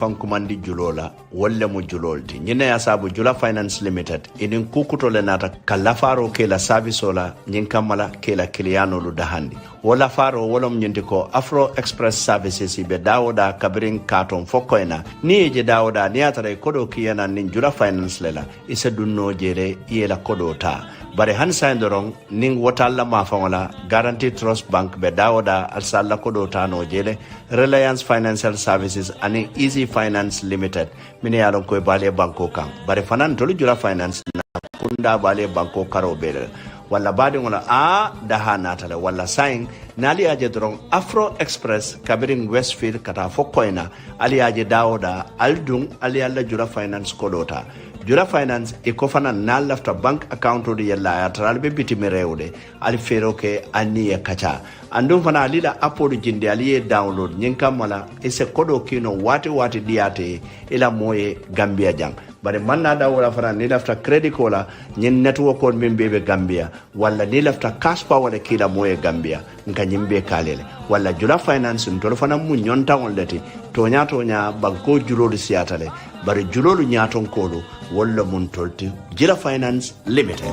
fankumandi julola wolle mu julolti nyine ya sabu Jula Finance Limited inin kukuto le nata kalafaro ke la service ola nyin kamala ke la kiliano lu dahandi wala faro wolom nyindi ko Afro Express Services ibe dawoda kabirin katon fokoina ni je dawoda ni atare kodo kiyana nin Jula Finance lela ise dunno jere yela kodo ta bare han saindorong ning wotalla mafangola Guarantee Trust Bank be dawoda alsalla kodo ta no jele Reliance Financial Services ani Easy Finance Limited mini yalon koy bale banko kan bare fanan tolu Jula Finance na kunda bale banko karo bele wala badi ngola a dahana tale wala sign nali aje drong Afro Express kabirin Westfield kata fokoina ali aje dawoda aldung ali alla Jula Finance kodota Jula Finance ikofana na lafta bank account odi yalla atral be bitimi rewde ali fero ke ani kacha andum fana alida apolu jindi ali download nyinka mala ise kodo kino wati diate ila moye Gambia jang bare manna da wala fana ni lafta credit kola nyen network on min bebe Gambia wala ni lafta cash power kila moye Gambia nka nyimbe kalele wala Jula Finance ntolo fana mu nyonta on leti tonya banko julolu siatale bare julolu nyaton kolo wala muntolti Jula Finance Limited.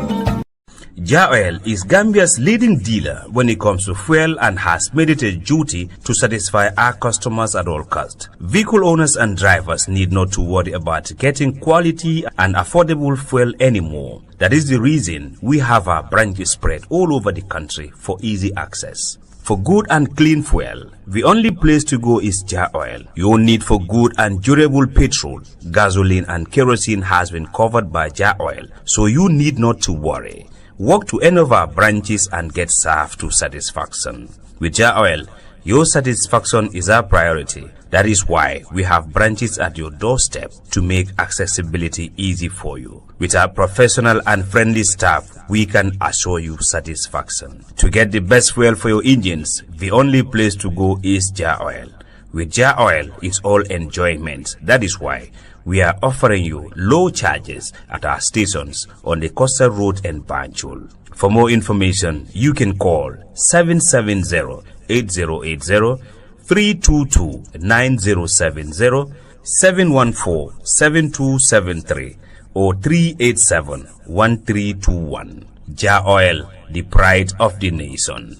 Oil is Gambia's leading dealer when it comes to fuel and has made it a duty to satisfy our customers at all costs. Vehicle owners and drivers need not to worry about getting quality and affordable fuel anymore. That is the reason we have our branches spread all over the country for easy access. For good and clean fuel, the only place to go is Oil. Your need for good and durable petrol, gasoline and kerosene has been covered by Oil, so you need not to worry. Walk to any of our branches and get served to satisfaction. With Oil, your satisfaction is our priority. That is why we have branches at your doorstep to make accessibility easy for you. With our professional and friendly staff, we can assure you satisfaction. To get the best fuel for your engines, the only place to go is Oil. With Oil, it's all enjoyment. That is why we are offering you low charges at our stations on the Coastal Road and Banjul. For more information, you can call 770-8080, 322-9070, 714-7273, or 387-1321. Oil, the pride of the nation.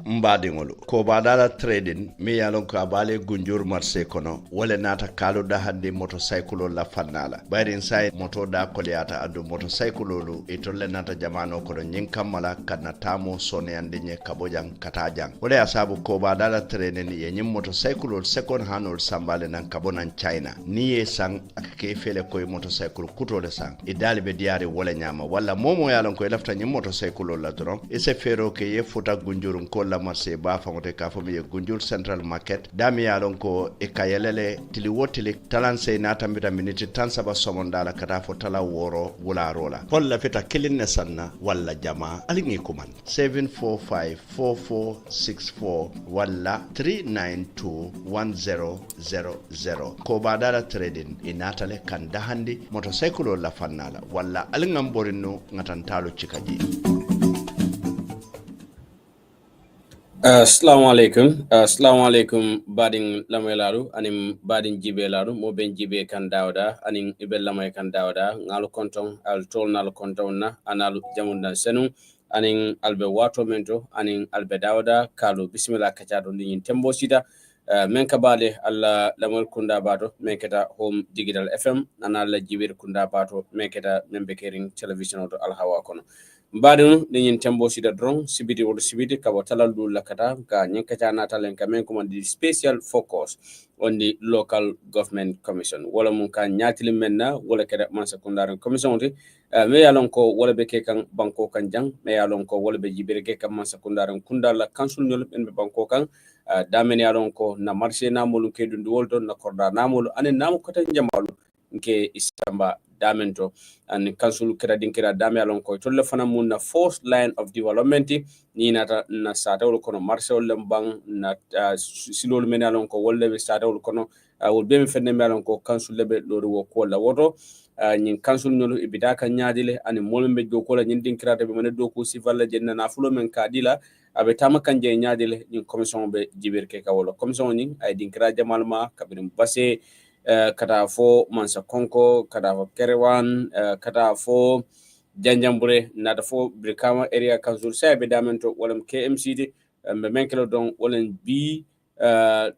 Mbadingolu ko badala trading mi yalon ko abale gunjur marse kono wala nata kalu da hande motorcycle la fannala bayri inside moto da koliata adu motorcycle lu itolle nata jamano ko nyin kamala kana tamo sone ande nye kabojang katajang wala asabu ko badala trading ye nyim motorcycle second hand sambale nan kabonan China ni ye sang akake fele ko motorcycle kutole sang idali be diari wala nyama wala momo yalon ko lafta nyim motorcycle la dron ese fero ke ye futa gunjur ko la marché ba famote ka fami gunjur Central Market dami yalon ko e kayelele tili wotili talanse na tambita minute tansaba somondala kata fo tala woro wula rola holla fita kilinne sanna walla jama alingi kuman 7454464 walla 3921000 ko badala trading inatale kan dahandi motorcycle la fannala walla alingam borino ngatantalo cikaji. Assalamu alaikum badin lamelaru anim badin jibelaru mo ben jibe kan dawda anin ibe lamay kan dawda ngalu konton al tolnal konton na analu jamunda senu anin albe wato mento anin albe dawda kalu bismillah kacado ni tembo sita men kabale alla lamal kunda bato meketa home digital fm anala jibir kunda bato meketa Mengbe-Kering television to alhawa kono mbadun ni tembo sida drone sibiti wol sibiti kabo talal dul lakata ka nyinkata natalen kamen command special focus on the local government commission wala mun kan nyatili menna wala keda man secondary commission ti me yalon ko wala be ke kan banko kan jang me yalon ko wala be jibere ke kan man secondary kunda la council nyol en be banko kan damen yalon ko na marché na molu ke dundu woldo na korda na molu anen namu kota jamalu nke isamba damento and council kradin kira dame alon ko tolle fana mun na fourth line of development ni nata na satawol kono marshal lembang na silol men alon ko wolle be satawol kono wol be me fenne alon ko council lebe do wo ko la woto nyin council nyolo ibida kan nyaadile ani molumbe do ko la nyin din kirata be men do ko sifalla jenna na fulo men kadila abe tama kanje nyaadele ni commission be jibir ke kawolo commission ni ay dinkira jamalma kabirim basse kata fo mansa konko kata fo kerewan kata fo janjambure nada fo brikama area council sai be damento walam KMC de be menkelo don wolen bi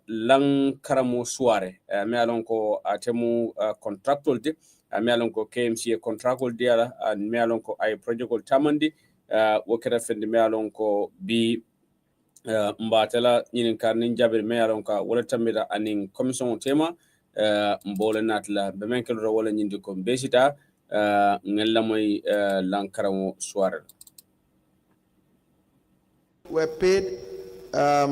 lang karamo soare me alon ko atemu contractual de me alon ko KMC contractual de ala me alon ko ay projectol tamandi wokere fendi me alon ko bi mbatela ñinin karnin jabir me alon ka wala tamira anin commission tema mbole natla be menkelo wala ñindi ko besita ngella moy lang karamo soare were paid a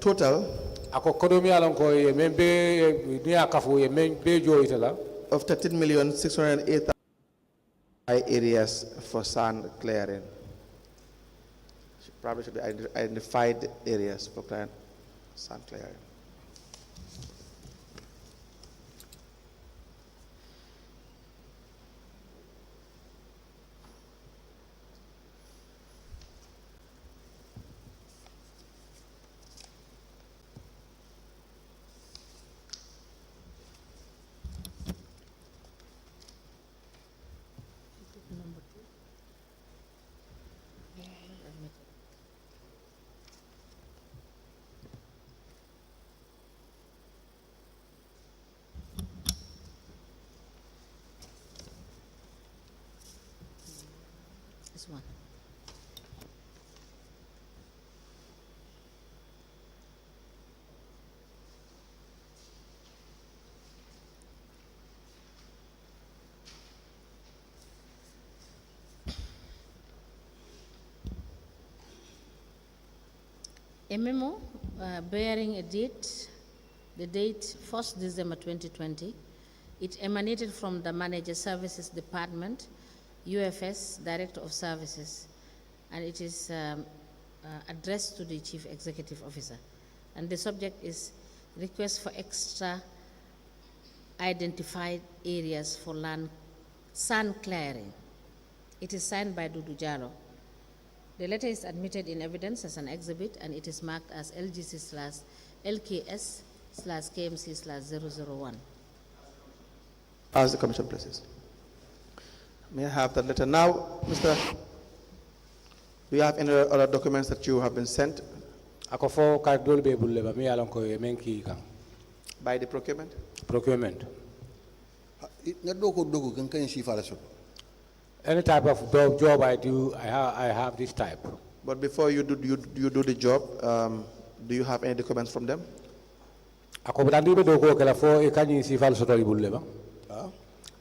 total ako kodomi alon ko ye membe ni akafu ye membe joyitala of 13,608,000 areas for sand clearing. Probably should be identified areas for sand clearing. This one. A memo bearing a date, the date 1st December 2020. It emanated from the Manager Services Department, UFS, Director of Services, and it is addressed to the Chief Executive Officer. And the subject is request for extra identified areas for sand clearing. It is signed by Dudu Jalo. The letter is admitted in evidence as an exhibit, and it is marked as LGC/LKS/KMC/001. As the Commission places. May I have that letter now, Mr. Do you have any other documents that you have been sent ako fo ka dol be bulle ba mi alon ko ye menki kan by the procurement? Procurement. nga doko dogo kan kan si fala so Any type of job I do, I have this type. But before you do the job, do you have any documents from them? Ako dandi be doko kala fo e kanyi si fal soto ibulle ba.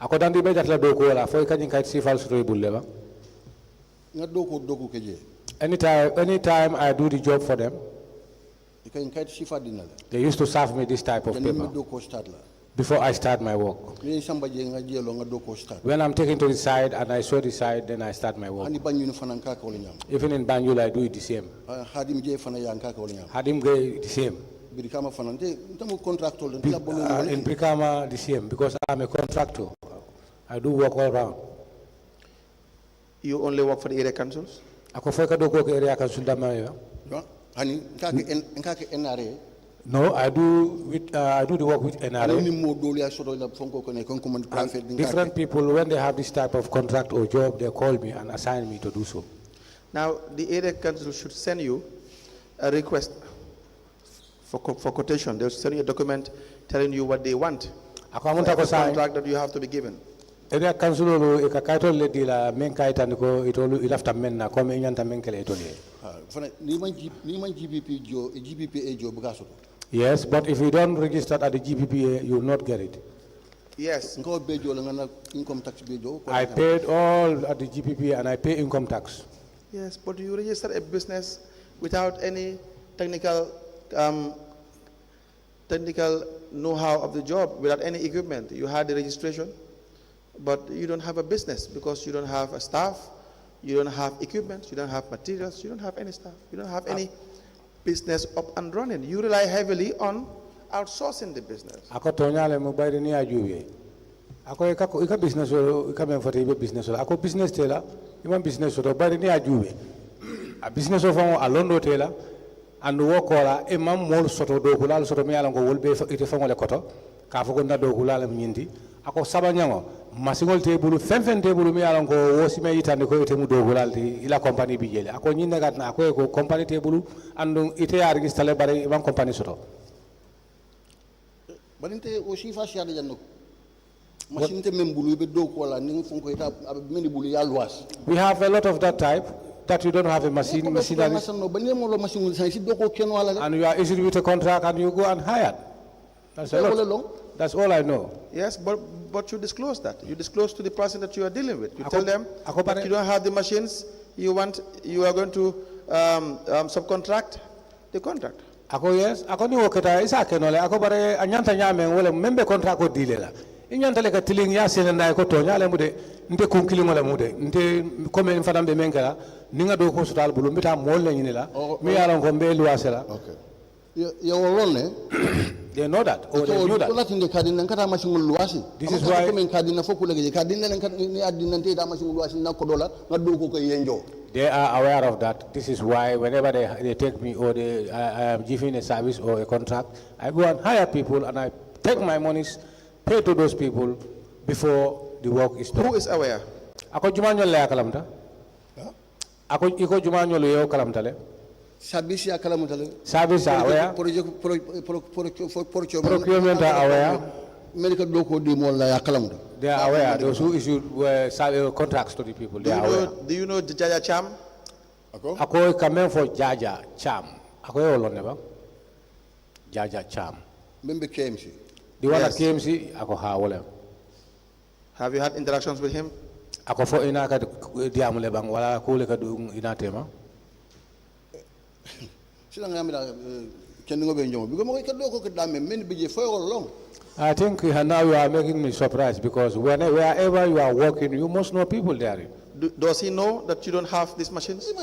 Ako dandi be jatla doko la fo e kanyi kay si fal soto ibulle ba. nga doko dogo keje Anytime I do the job for them, kan kay si fa dinala they used to serve me this type of kan paper doko start la before I start my work. ni samba je nga jelo nga doko start When I'm taken to the side and I show the side, then I start my work. ani banyu fanan ka ko nyam Even in Banjul, I do it the same. hadim je fana ya ka ko nyam Hadim Gay, the same. biri kama fanan te tamu contractor den la bolo In Brikama, the same, because I'm a contractor. I do work all around. You only work for the area councils? Ako fo ka doko ke area council dama yo. hani ka ke NRA No, I do the work with ani NRA. mo doli ya soto la fonko ko ne kon ko man private din Different people, when they have this type of contract or job, they call me and assign me to do so. Now, the area council should send you a request for quotation. They'll send you a document telling you what they want. Ako amunta ko The sa contract that you have to be given. area council lo e ka kaito le di la men kaita ko itolu ilafta men na ko men nyanta men kele itoli. fana ni man GBP jo GBP jo buga soto Yes, but if you don't register at the GPPA, you will not get it. Yes. ngo be jo la nga na income tax be jo I paid all at the GPPA and I pay income tax. Yes, but you register a business without any technical know-how of the job, without any equipment. You had the registration, but you don't have a business because you don't have a staff, you don't have equipment, you don't have materials, you don't have any staff, you don't have any business up and running. You rely heavily on outsourcing the business. Ako tonya le mo bayri ni ajuwe. Ako ika business o ika men fote ibe business o. Ako business tela, iman business o bayri ni ajuwe. a business of a londo tela and work ola e mam mol soto do kulal soto mi ala ko wolbe ite fangole koto ka fo ko na do kulal am nyindi ako sabanyango masingol tebulu fen tebulu mi ala ko wosi me yitande ko ite mu do kulal di ila company bi jele ako nyinde gat na ko company tebulu andu ite ya register bare ban company soto balinte o sifa siade janno machine te membulu be do ko la ni fon ko ita meni bulu ya luas we have a lot of that type that you don't have a machinery and you are issued with a contract and you go and hire. That's a lot. That's all I know. Yes, but you disclose that. You disclose to the person that you are dealing with. You tell them that you don't have the machines. You are going to subcontract the contract. Ako yes. Ako ni wakata isa kenole. Ako bare anyanta nyame wole membe contract ko dilela. Inyanta le ka tiling ya selenda ko tonya le mude nte kunkili ngole mude nte comme en fadam be menkala ninga do ko sutal bulu mbita mol la nyinela mi yalon ko be luasela. Okay. You alone. They know that. Or they knew that. This is why they are aware of that. This is why whenever they take me or I am giving a service or a contract, I go and hire people and I take my monies, pay to those people before the work is done. Who is aware? Ako jumanyo le akalamta. Ako iko jumanyo le yo kalamta le. Service ya kalamutale. Service aware. Procurement are aware. Medical doko di mo la ya kalamuta. They are aware. Those who issued contracts to the people. They are aware. Do you know Jaja Cham? Ako kamen for Jaja Cham. Ako yo lo neba. Jaja Cham. Mengbe-Kering. The one at KMC, ako ha wole. Have you had interactions with him? Ako fo ina ka diamule bang wala ko le ka du ina tema. I think now you are making me surprised because wherever you are working, you must know people there. Does he know that you don't have these machines?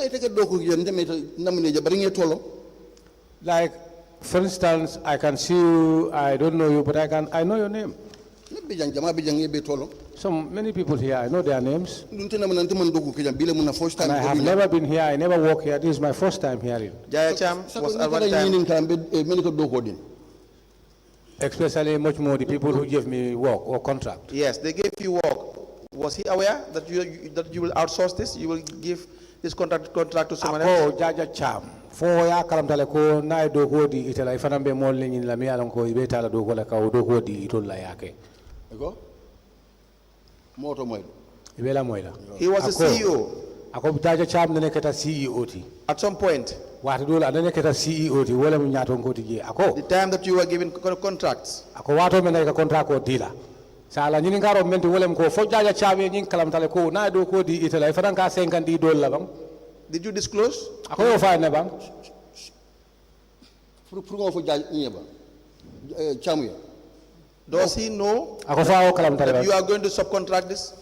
Like, for instance, I can see you, I don't know you, but I know your name. So many people here, I know their names. And I have never been here, I never work here. This is my first time hearing. Jaya Cham was at one time. Especially much more the people who gave me work or contract. Yes, they gave you work. Was he aware that you will outsource this? You will give this contract to someone else? Jaja Cham. For ya kalamtale ko na do ko di itala ifanambe mol ni la mi alon ko ibeta la do ko la ka do ko di itol la yake. Ego? Moto moy. Ibela moyla. He was a CEO. Ako Jaja Cham ne keta CEO ti. At some point. Watu do la ne keta CEO ti wala mu nyato ko ti je. Ako the time that you were given contracts. Ako wato men ka contract ko dila. Sala nyini ngaro menti wala ko fo Jaja Cham nyin kalamtale ko na do ko di itala ifanan ka 50 dollars la bang. Did you disclose? Ako yo fa ne bang. Does he know that you are going to subcontract this?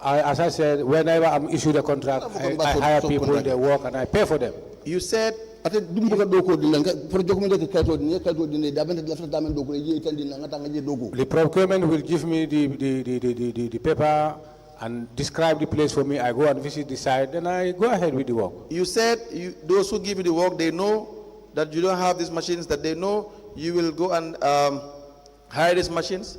As I said, whenever I'm issued a contract, I hire people, they work, and I pay for them. You said the procurement will give me the paper and describe the place for me. I go and visit the site, then I go ahead with the work. You said those who give you the work, they know that you don't have these machines, that they know you will go and hire these machines.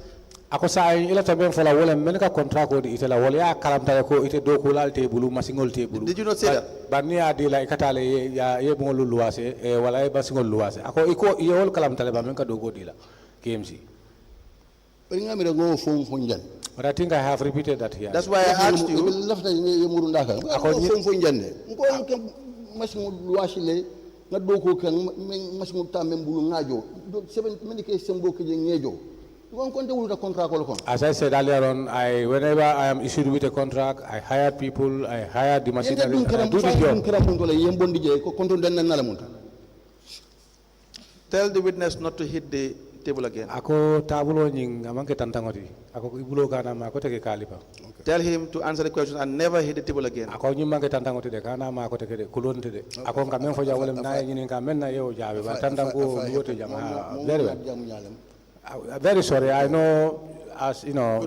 Ako sa ila taben fola wala menka contract ko di itela wala ya kalamta ko ite do ko lal tebulu masingol tebulu. Did you not say that? Bani adi la ikatale ya yebongol luwase wala e basingol luwase. Ako iko yewol kalamta ba menka do ko dila KMC. But I think I have repeated that here. That's why I asked you. As I said earlier on, whenever I am issued with a contract, I hire people, I hire the machinery, and I do the job. Tell the witness not to hit the table again. Tell him to answer the question and never hit the table again. Very sorry, I know as you know,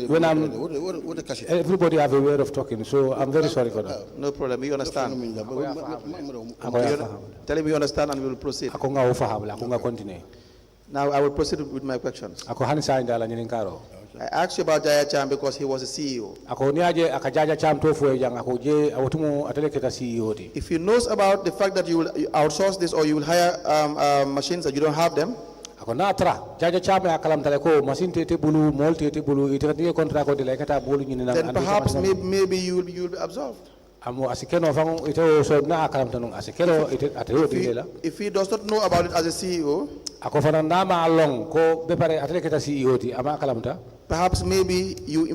when everybody have a way of talking, so I'm very sorry for that. No problem. You understand. Tell him you understand and we will proceed. Now I will proceed with my questions. I asked you about Jaya Cham because he was a CEO. If he knows about the fact that you will outsource this or you will hire machines that you don't have them, then perhaps maybe you will be absolved. If he does not know about it as a CEO, perhaps maybe you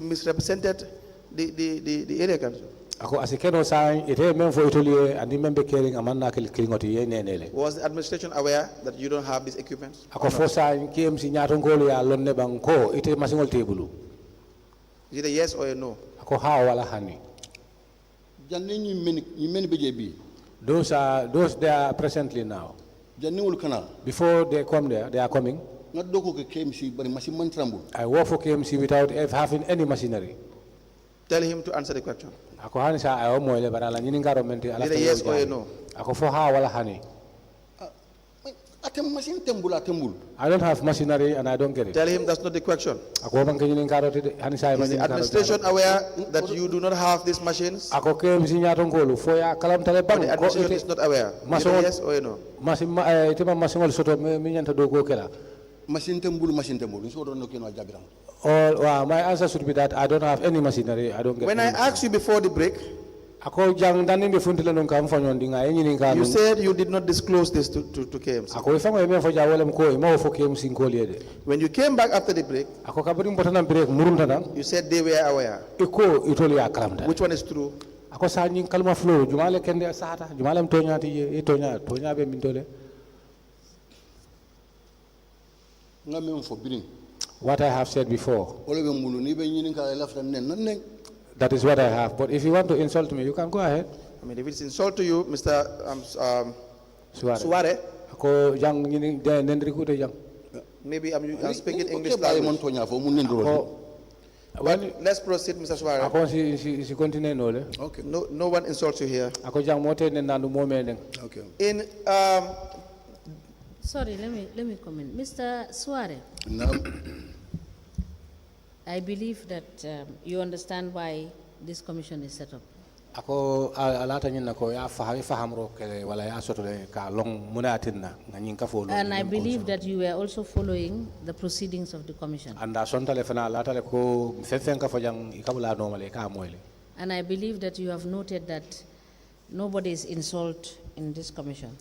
misrepresented the area council. Was the administration aware that you don't have these equipments? Is it a yes or a no? Those they are presently now. Before they come there, they are coming. I work for KMC without having any machinery. Tell him to answer the question. Is it a yes or a no? I don't have machinery and I don't get it. Tell him that's not the question. Is the administration aware that you do not have these machines? Or the administration is not aware? Is it a yes or a no? My answer should be that I don't have any machinery. I don't get. When I asked you before the break, you said you did not disclose this to KMC. When you came back after the break, you said they were aware. Which one is true? What I have said before. That is what I have. But if you want to insult me, you can go ahead. I mean, if it's insult to you, Mr. Suare. Maybe I'm speaking English language. Well, let's proceed, Mr. Suare. Okay. No one insults you here. Okay. In sorry, let me comment. Mr. Suare. No. I believe that you understand why this commission is set up. And I believe that you were also following the proceedings of the commission. And I believe that you have noted that nobody is insulted in this commission.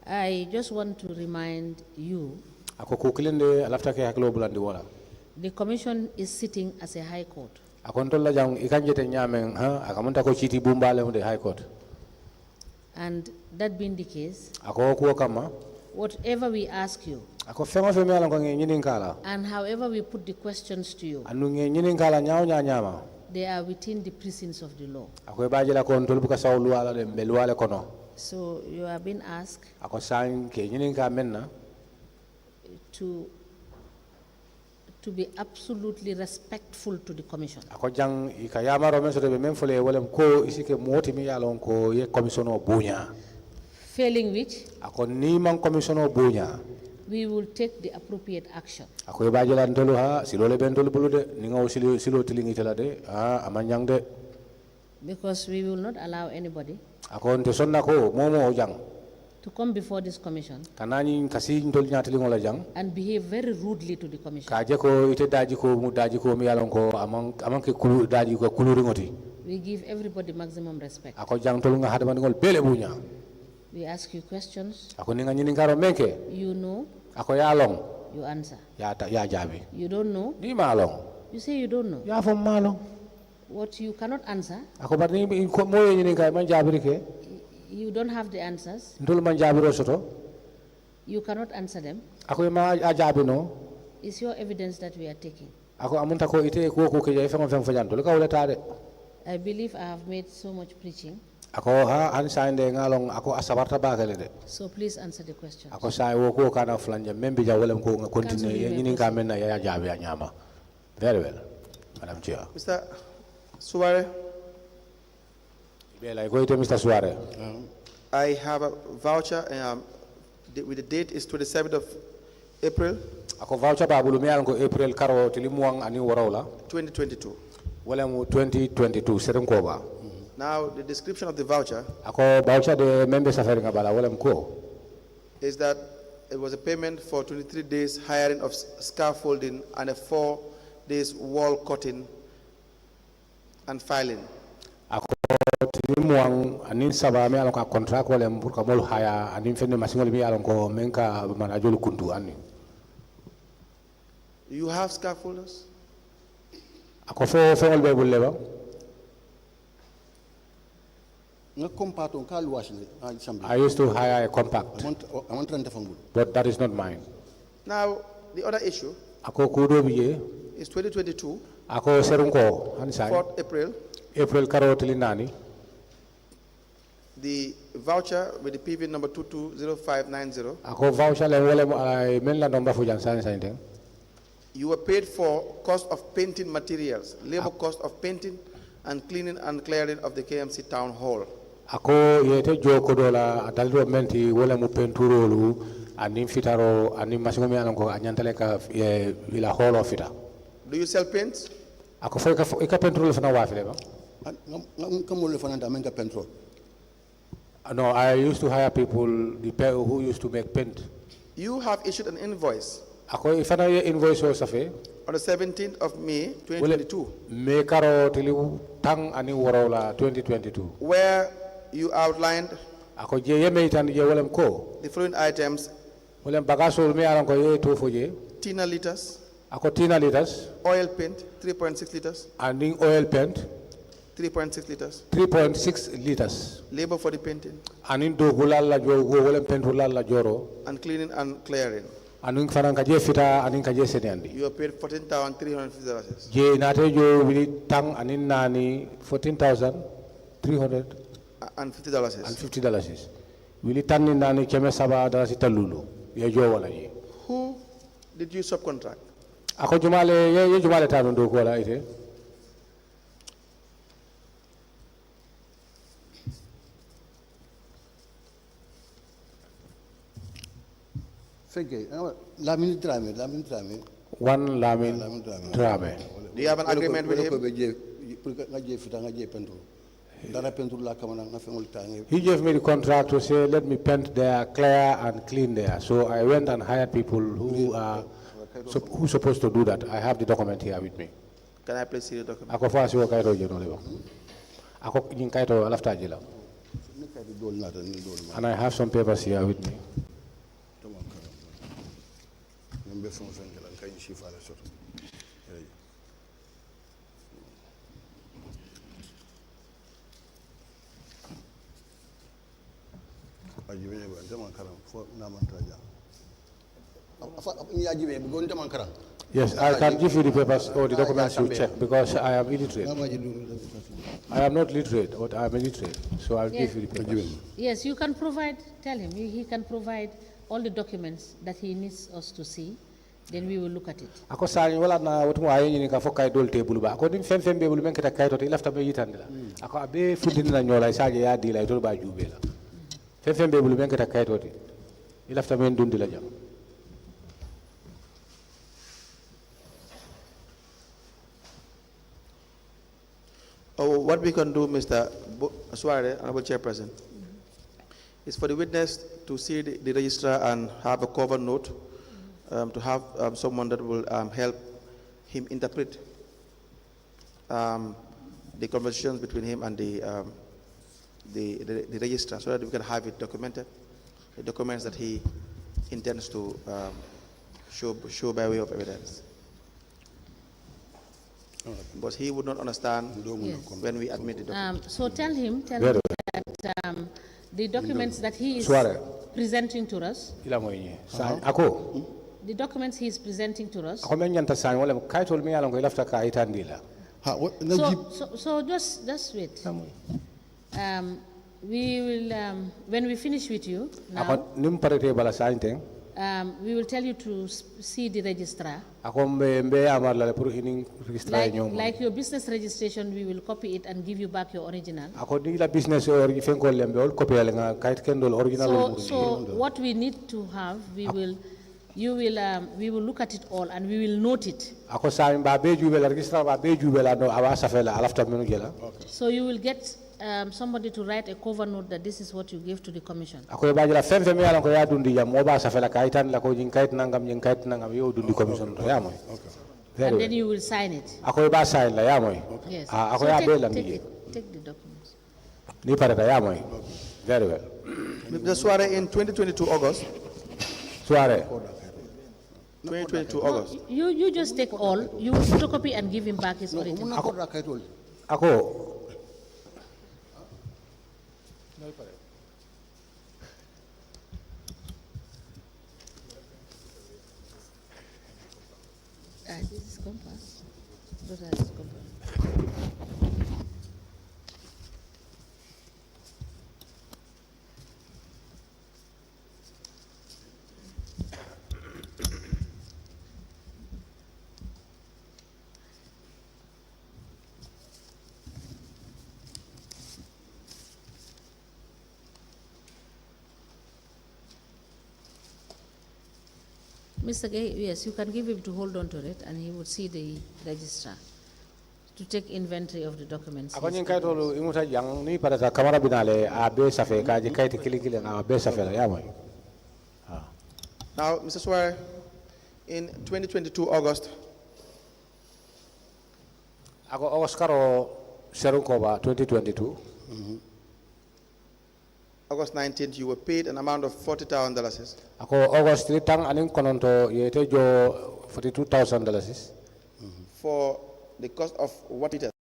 I just want to remind you the commission is sitting as a high court. And that being the case, whatever we ask you, and however we put the questions to you, they are within the precincts of the law. So you have been asked to be absolutely respectful to the commission. Failing which, we will take the appropriate action. Because we will not allow anybody to come before this commission and behave very rudely to the commission. We give everybody maximum respect. We ask you questions. You know. You answer. You don't know. You say you don't know. What you cannot answer, you don't have the answers, you cannot answer them, is your evidence that we are taking. I believe I have made so much preaching Ako ha an sign de ngalong ako asabarta bagale de. So please answer the question. Ako sign wo ko kana flanja membi ja wolem ko continue yini ka men na ya jabe nyama. Very well, Madam Chair. Mr. Suare, Mr. Suare. I have a voucher with the date is 27th of April. Ako voucher ba bulu mi ko April karo tilimuang ani warawla 2022. Wolem 2022 serem ko ba. Now the description of the voucher Ako voucher de membe safari ngabala wolem ko is that it was a payment for 23 days hiring of scaffolding and a 4 days wall cutting and filing. ako tilimuang anin saba mi alon ka contract wolem pour ka mol haya anin fenne masingol mi alon ko menka manajol kuntu ani. You have scaffolders? Ako fo be bulle ba I used to hire a compact, but that is not mine. Now, the other issue Ako kudo biye, is 2022, ako serunko, hansay, 4th April, April karo tilinani, the voucher with the PV number 220590, ako voucher le wole ay men la nomba fu jansan sainte. you were paid for cost of painting materials, labor cost of painting and cleaning and clearing of the KMC Town Hall. Ako yete joko dola adaldo menti wole mu penturolu anim fitaro anim masingo mi anko anyantale ka ila hall of fita. Do you sell paints? Ako fo ka penturolu fana wafile ba. No, I used to hire people who used to make paint. You have issued an invoice Ako ifana ye invoice o safe on the 17th of May 2022 me karo tili tang ani worola 2022 where you outlined ako je yeme tan je wolem ko the following items: wolem bagasol me aran ko ye to foje tina liters, ako tina liters oil paint 3.6 liters, and oil paint 3.6 liters, 3.6 liters labor for the painting, anin do gulal la jo wolem paint hulal la joro and cleaning and clearing. anin fanan ka je fita anin ka je senandi You are paid $14,350. je nate jo wili tang anin nani $14,350 $50. wili tanni nani keme saba da si talulu ye jo wala ye Who did you subcontract? ako jumale ye jumale tanu do ko la ite one lamin drame. Do you have an agreement with him? He gave me the contract to say, let me paint there, clear and clean there. So I went and hired people who are who supposed to do that. I have the document here with me. Can I please see the document? Ako fa si wo kayto je no lebo. Ako nyin kayto alafta je la. And I have some papers here with me. Yes, I can give you the papers or the documents to check because I am illiterate. I am not literate, but I am illiterate, so I'll give you the papers. Yes, you can provide, tell him, he can provide all the documents that he needs us to see, then we will look at it. Ako sani wala na watu mwa yenye nika foka idol table ba. Ako dim fem be bulu menketa kaito te ilafta be yitandila. Ako abe fundini na nyola isaje ya dila itol ba jubela. Fem be bulu menketa kaito te ilafta men dundila jam. What we can do, Mr. Suare, Honorable Chairperson, is for the witness to see the registrar and have a cover note, to have someone that will help him interpret the conversations between him and the registrar, so that we can have it documented, the documents that he intends to show by way of evidence. But he would not understand when we admit the document. So tell him that the documents that he is presenting to us, the documents he is presenting to us. So just wait. We will, when we finish with you now, ako nim parete bala sainte we will tell you to see the registrar. ako mbe amar la pour ini registre ñom Like your business registration, we will copy it and give you back your original. ako ni la business or fenko lembe ol copy la nga kayit kendol original So what we need to have, we will look at it all and we will note it. ako sa ba be jube la registre ba be jube la no awa safela alafta menu jela So you will get somebody to write a cover note that this is what you gave to the commission. ako ba jela fem fem yalla ko ya dundi jam mo ba safela kayitan la ko jing kayit nangam yo dundi commission to ya moy And then you will sign it. ako ba sign la ya moy Yes. ako So ya be la take the documents. ni parata ya moy very well The soiree in 2022 August. soirée 2022 August. You just take all, you photocopy and give him back his original. ako This is compass. Those are his compass. Mr. Gay, yes, you can give him to hold on to it and he would see the registrar to take inventory of the documents. ako nyin kayit olu imuta jang ni parata kamera binale a be safe ka je kayit kili a be safe la ya moy Now, Mr. Suarez, in 2022 August, ako Oscaro serun ko ba 2022 August 19th, you were paid an amount of $40,000 ako August tang anin kononto yete jo $42,000 for the cost of what it is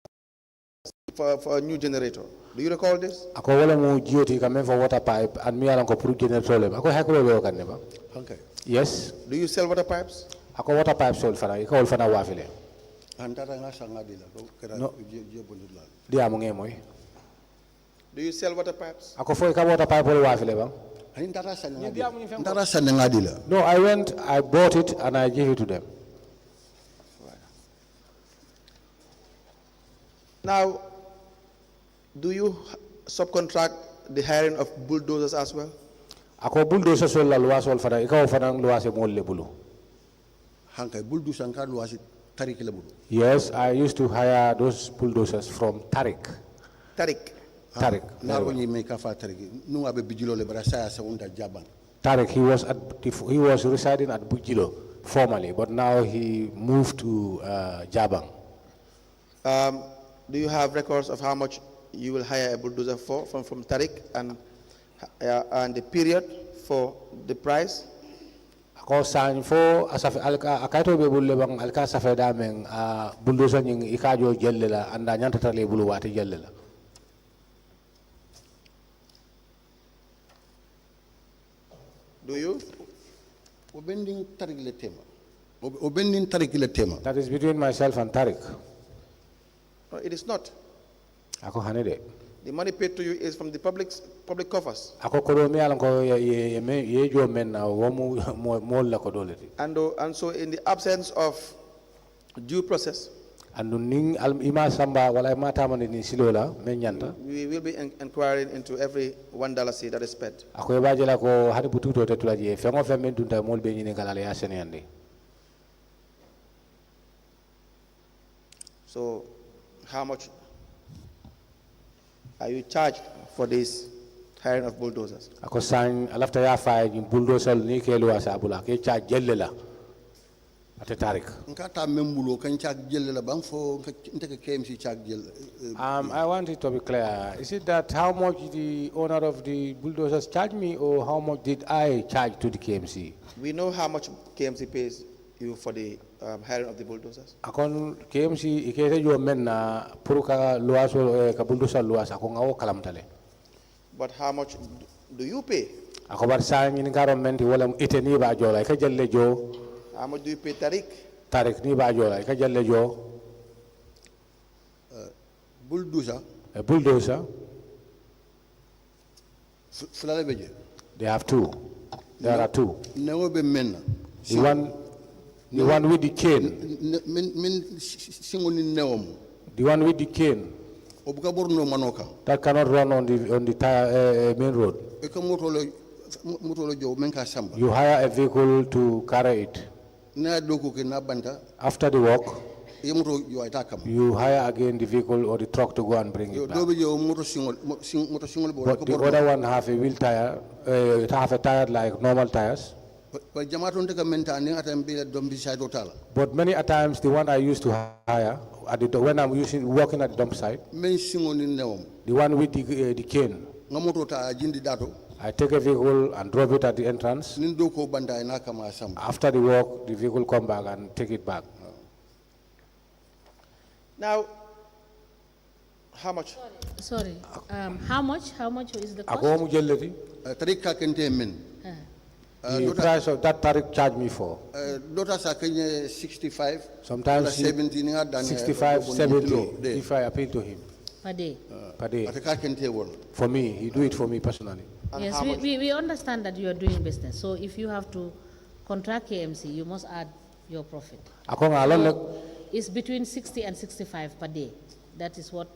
for a new generator. Do you recall this? ako wala mo jioti kamen for water pipe and mi alan ko pour generator le ako hakro be kan ne ba Okay. yes Do you sell water pipes? ako water pipe sol fana ko wol fana wafile Antara nga sanga dila ko kera No. je bonula. dia mo ngemoy Do you sell water pipes? ako foy ka water pipe wol wafile ba Ani ntara sanga dila. no I went I bought it and I gave it to them Now, do you subcontract the hiring of bulldozers as well? ako bulldozer sol la loi sol fana ikaw fana loi se mo le bulu Hankai buldu sanga luasi tari kila bulu. yes I used to hire those bulldozers from Tarik Tariq. Na ko ni me ka fa tari nu abe bijilo le bara saya sa unda jaban. Tarik he was residing at Bujilo formerly but now he moved to Jabang Do you have records of how much you will hire a bulldozer for from Tariq and the period for the price? ako san fo asaf alka akato be bulle bang alka safa damen bulldozer nying ikajo jelle la anda nyanta tale bulu wati jelle la Do you? Obending tari le tema. Obending tari le tema. that is between myself and Tarik No, it is not. ako hanede The money paid to you is from the public coffers. ako ko mi alan ko ye jo men na wo mo la ko doleti And so in the absence of due process, andu ning al ima samba wala ma tamani ni silola men nyanta we will be inquiring into every $1 seed that is spent. ako ba jela ko hani bututo te tulaje fengo fe men dunta mol be nyine kala ya senende So how much are you charged for this hiring of bulldozers? ako san alafta ya fa ni bulldozer ni ke lo asabula ke cha jelle la ate Tarik Nka ta membulo kan chak jelle la bang fo nteke KMC chak jelle. I want it to be clear. Is it that how much the owner of the bulldozers charged me or how much did I charge to the KMC? We know how much KMC pays you for the hiring of the bulldozers. Akon KMC ikete jo men na puruka luaso ka bulldozer luasa ko ngawo kalamtale. But how much do you pay? Ako bar sa ngin garo menti wala iteni ba jola ka jalle jo How much do you pay Tariq? Tarik ni ba jola ka jalle jo Bulldozer a bulldozer fulale beje They have two. There are two. newo be menna The one with the cane. min singoni newom The one with the cane obuka borno manoka that cannot run on the main road. e ko motolo jow men ka samba You hire a vehicle to carry it. na doko ke na banta After the walk, ye moto yo ayta kam you hire again the vehicle or the truck to go and bring yo it back. dobe je moto singol bo But ko the borno other one have a wheel tire. It have a tire like normal tires. ba jamato ndeka menta ni atam be dombi side tala But many a times the one I used to hire when I'm working at the dump site, men singoni newom the one with the cane, ngamoto ta jindi dato I take a vehicle and drop it at the entrance. nin doko banda na kama samba After the walk, the vehicle come back and take it back. Now, how much? Sorry, how much is the cost? Ako mu jelleti, tarika kente men the price of that tariff charge me for. dota sa kenye 65 Sometimes 70 ni ada 65, 70 if I appeal to him Per day. per day. ataka kente wol For me, he do it for me personally. And Yes, how much? we understand that you are doing business. So if you have to contract KMC, you must add your profit. Ako nga alon nak It's between 60 and 65 per day. That is what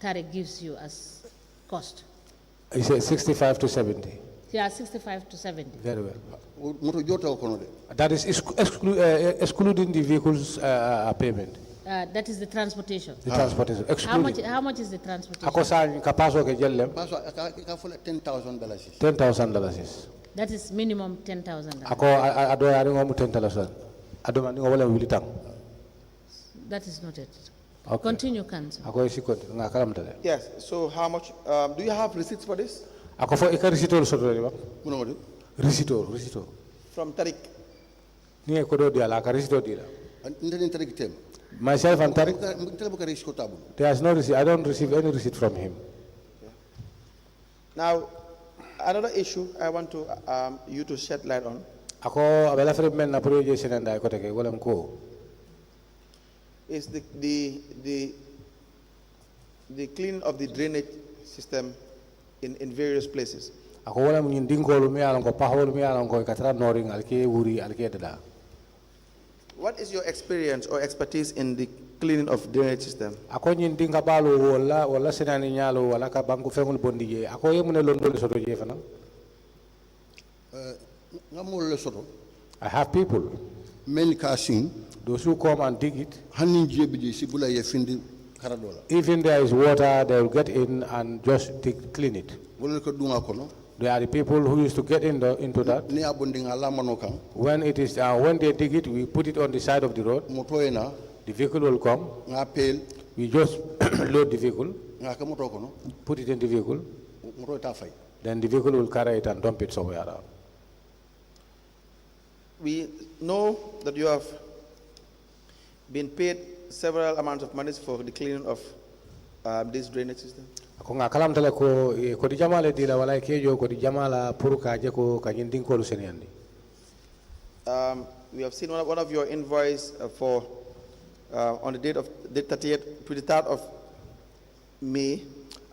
Tarek gives you as cost. he said 65 to 70. Yeah, 65 to 70. Very well. moto jota ko no de That is excluding the vehicle's payment, That is the transportation. the transportation. Excluding. How much is the transportation? Ako sa kapaso ke jellem paso ka fula $10,000 $10,000 is. That is minimum $10,000. Ako ado ari ngomu $10,000. Ado mani ngawala wilitang. That is not it. Okay. Continue, Council. Ako isikot nga kalam tale. Yes, so how much? Do you have receipts for this? Ako fo ika risito soto ni ba? muno de Risito. From Tariq? Ni ko do dia la ka risito dia. ndeni tarik tem Myself and Tariq, tele ko risko tabu there's no receipt. I don't receive any receipt from him. Now, another issue I want to you to shed light on Ako abela fere men na proje senenda ko teke wala ko. is the cleaning of the drainage system in various places. Ako wala mun dingolu mi alon ko pahol mi alon ko katra noring alke wuri alke dada. What is your experience or expertise in the cleaning of drainage system? Ako nyin dinga balo wala senani nyalo wala ka banku fengul bondije. Ako yemune londo le soto je fana. ngamol le soto I have people, men ka sing those who come and dig it. hanin jebi je sibula ye findi karadola Even there is water, they will get in and just clean it. wala ko dunga kono There are the people who used to get into that. ni abondi ngala mano kan When they dig it, we put it on the side of the road. moto ena The vehicle will come. nga pel We just load the vehicle, nga ka moto kono put it in the vehicle. moto ta fay Then the vehicle will carry it and dump it somewhere around. We know that you have been paid several amounts of money for the cleaning of this drainage system. Ako nga kalam tala ko ko di jamale dila wala kejo ko di jamala pour ka je ko kanyin din ko lu seniyandi. We have seen one of your invoice for on the date 23rd of May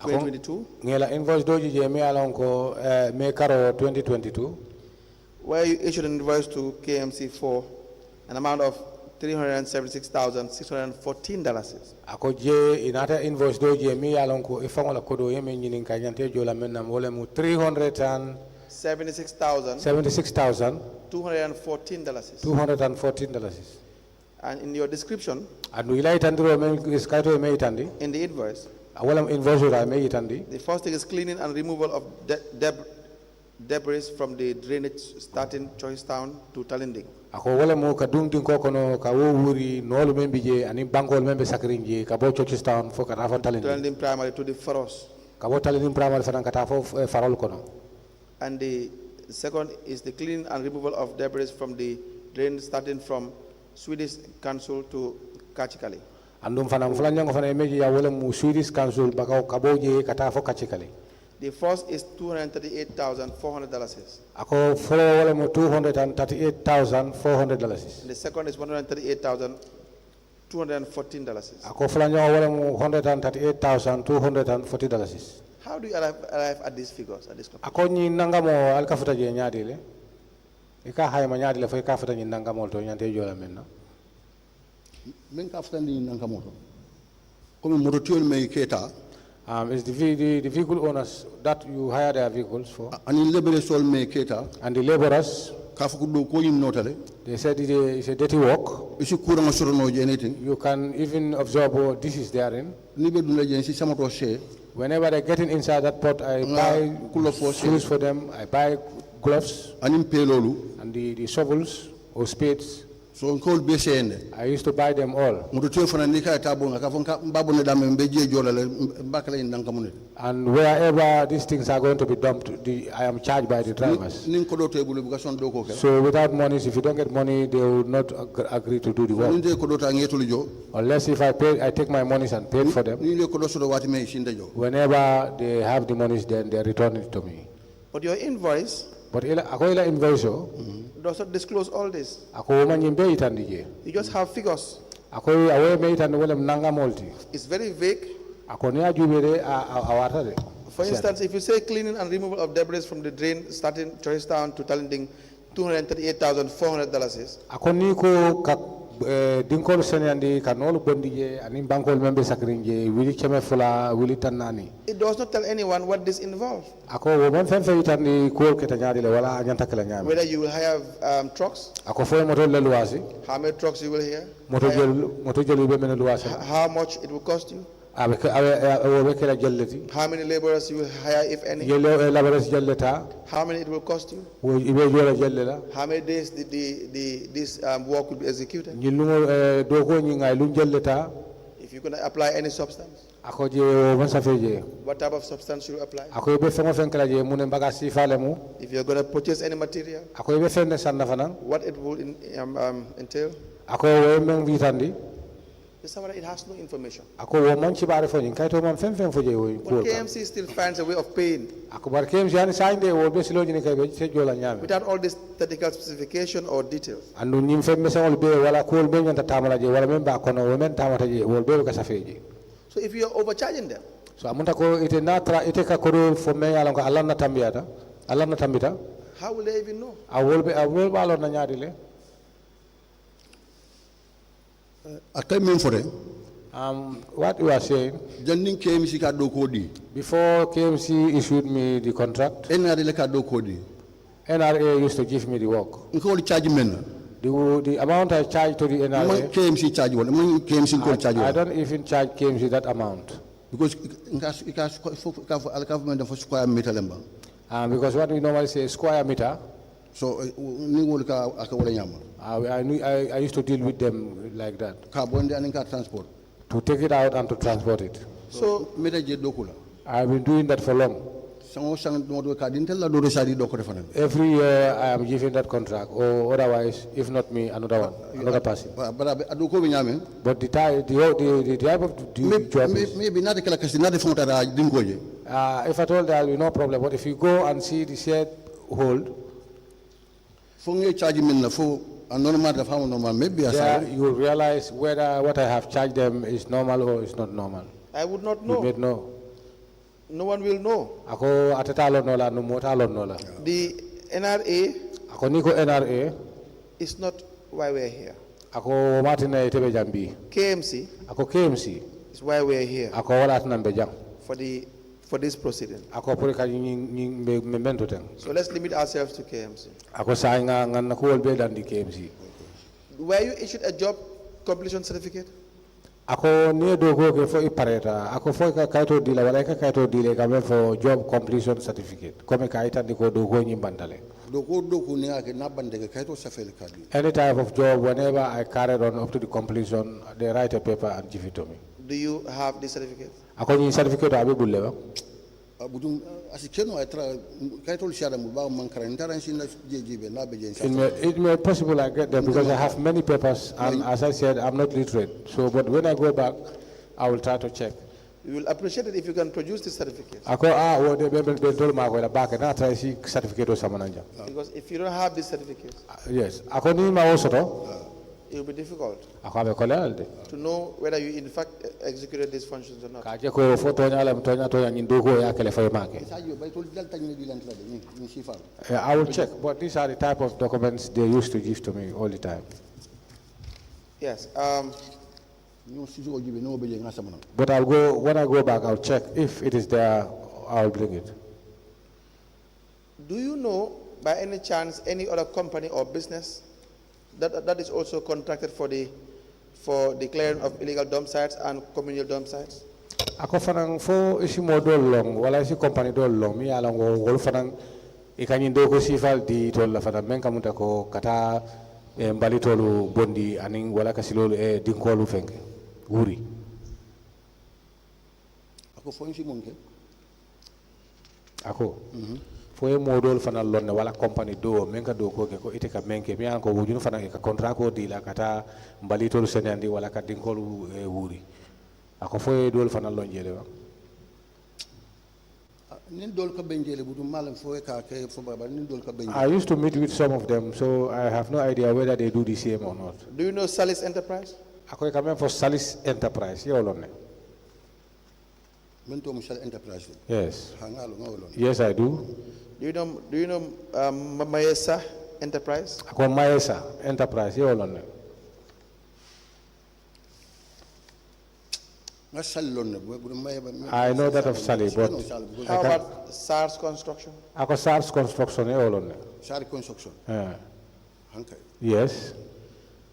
2022, Ngela invoice doji je me alon ko me karo 2022. where you issued an invoice to KMC for an amount of $376,614. Ako je inata invoice doji me alon ko ifangola kodo yeme nyinin kanyante jola menam wala mu $76,214. $214. And in your description, And we light andro me iskaito me itandi. in the invoice, Awala invoice ura me itandi. the first thing is cleaning and removal of debris from the drainage starting Choistown to Talinding. Ako wala mo ka dungting ko kono ka wuri nolu membi je ani bangol membe sakrinje ka bo Churchtown fo ka rafon talin. Talinding primary to the Faros. Ka bo talin primary fanan ka ta fo farol kono. And the second is the cleaning and removal of debris from the drain starting from Swedish Council to Kachikali. Andum fanan fulan ngo fanan meji ya wala mu Swedish Council bakaw ka bo je ka ta fo Kachikali. The first is $238,400. Ako follow wala mo $238,400. And the second is $138,214. Ako fulan ngo wala mo $138,240. How do you arrive at these figures, at this conclusion? Ako ni nangamo alkafuta je nyaadi le. Ika hayma nyaadi le fo ika futa ni nangamo to nyante jola menna. Men ka futa ni nangamo to. Comme moto tiol me keta. It's the vehicle owners that you hire their vehicles for. Ani lebere sol me keta. And the laborers. Kafu do ko yim notale. They said it's a dirty work. Isi kurang sorono je anything. You can even observe what this is therein. Ni be dun la je si samato she. Whenever they're getting inside that pot, I buy shoes for them, I buy gloves, and the shovels or spades. So I used to buy them all. And wherever these things are going to be dumped, I am charged by the drivers. So without money, if you don't get money, they will not agree to do the work. Unless if I take my monies and pay for them. Whenever they have the monies, then they return it to me. But your invoice does not disclose all this. You just have figures. It's very vague. For instance, if you say cleaning and removal of debris from the drain starting Town to Talending, $238,400. Dinkol senandi kanol bondije anim bankol membe sakrinje wili cheme fula wili tanani. It does not tell anyone what this involves. Ako wo mon fen fe yitandi ko keta nyaadi le wala anyanta kala nyame. Whether you will have trucks. Ako fo moto le luwasi. How many trucks you will hear? Moto jël be men luwasi. How much it will cost you? How many laborers you will hire, if any? How many it will cost you? How many days this work will be executed? If you're going to apply any substance, what type of substance should you apply? If you're going to purchase any material, what it will entail? It has no information. But KMC still finds a way of paying. Without all this technical specification or details. So if you are overcharging them, how will they even know? What you are saying, before KMC issued me the contract, NRA used to give me the work. The amount I charge to the NRA, I don't even charge KMC that amount. Because what we normally say is square meter. So I used to deal with them like that. To take it out and to transport it. So I've been doing that for long. Every year I am given that contract, or otherwise, if not me, another person. But the type of job is, maybe not if I told there will be no problem, but if you go and see the shed hold, there you will realize whether what I have charged them is normal or is not normal. I would not know. You may know. No one will know. The NRA is not why we are here. KMC is why we are here. For this proceeding. So let's limit ourselves to KMC. Were you issued a job completion certificate? Ako ne dogo ke fo ipareta ako fo ka kaito dila wala ka kaito dile ka for job completion certificate comme ka itandi ko dogo nyi bandale dogo ne ake na bande ka kaito safel kadi. Any type of job, whenever I carried on up to the completion, they write a paper and give it to me. Do you have the certificate? Ako nyi certificate abi bulle ba it may possible I get them because I have many papers and as I said I'm not literate. So but when I go back I will try to check. We will appreciate it if you can produce the certificate. Certificate or because if you don't have this certificate, yes. it will be difficult ako abe ko lelalde to know whether you in fact executed these functions or not. ka je ko fo tonya la tonya nyin do ko ya kele fay make sadio bay tol dal tagni di lantade ni sifal I will check, but these are the type of documents they used to give to me all the time. Yes. But I'll go, when I go back, I'll check. If it is there, I'll bring it. Do you know, by any chance, any other company or business that is also contracted for the clearing of illegal dump sites and communal dump sites? Ako fanang fo isi model long, wala isi company dol long, mi alang go wol fanang ikanyin do ko sifal di tol la fanang men kamuta ko kata mbali tolu bondi aning wala kasilolu dinkolu fenke wuri. Ako fo isi monke. Ako. Fo e modol fanang lonne wala company do men ka do ko ke ko ite ka menke mi alang ko wujun fanang ka contrat ko di la kata mbali tolu senandi wala ka dinkolu wuri. Ako fo e dol fanang lonjele wa. I used to meet with some of them, so I have no idea whether they do the same or not. Do you know Salis Enterprise? Ako come for Salis Enterprise. Yes. Yes, I do. Do you know Mayesa Enterprise? Ako Mayesa Enterprise. I know that of Sally, but how about SARS Construction? Ako SARS Construction, SARS Construction. Okay. Yes.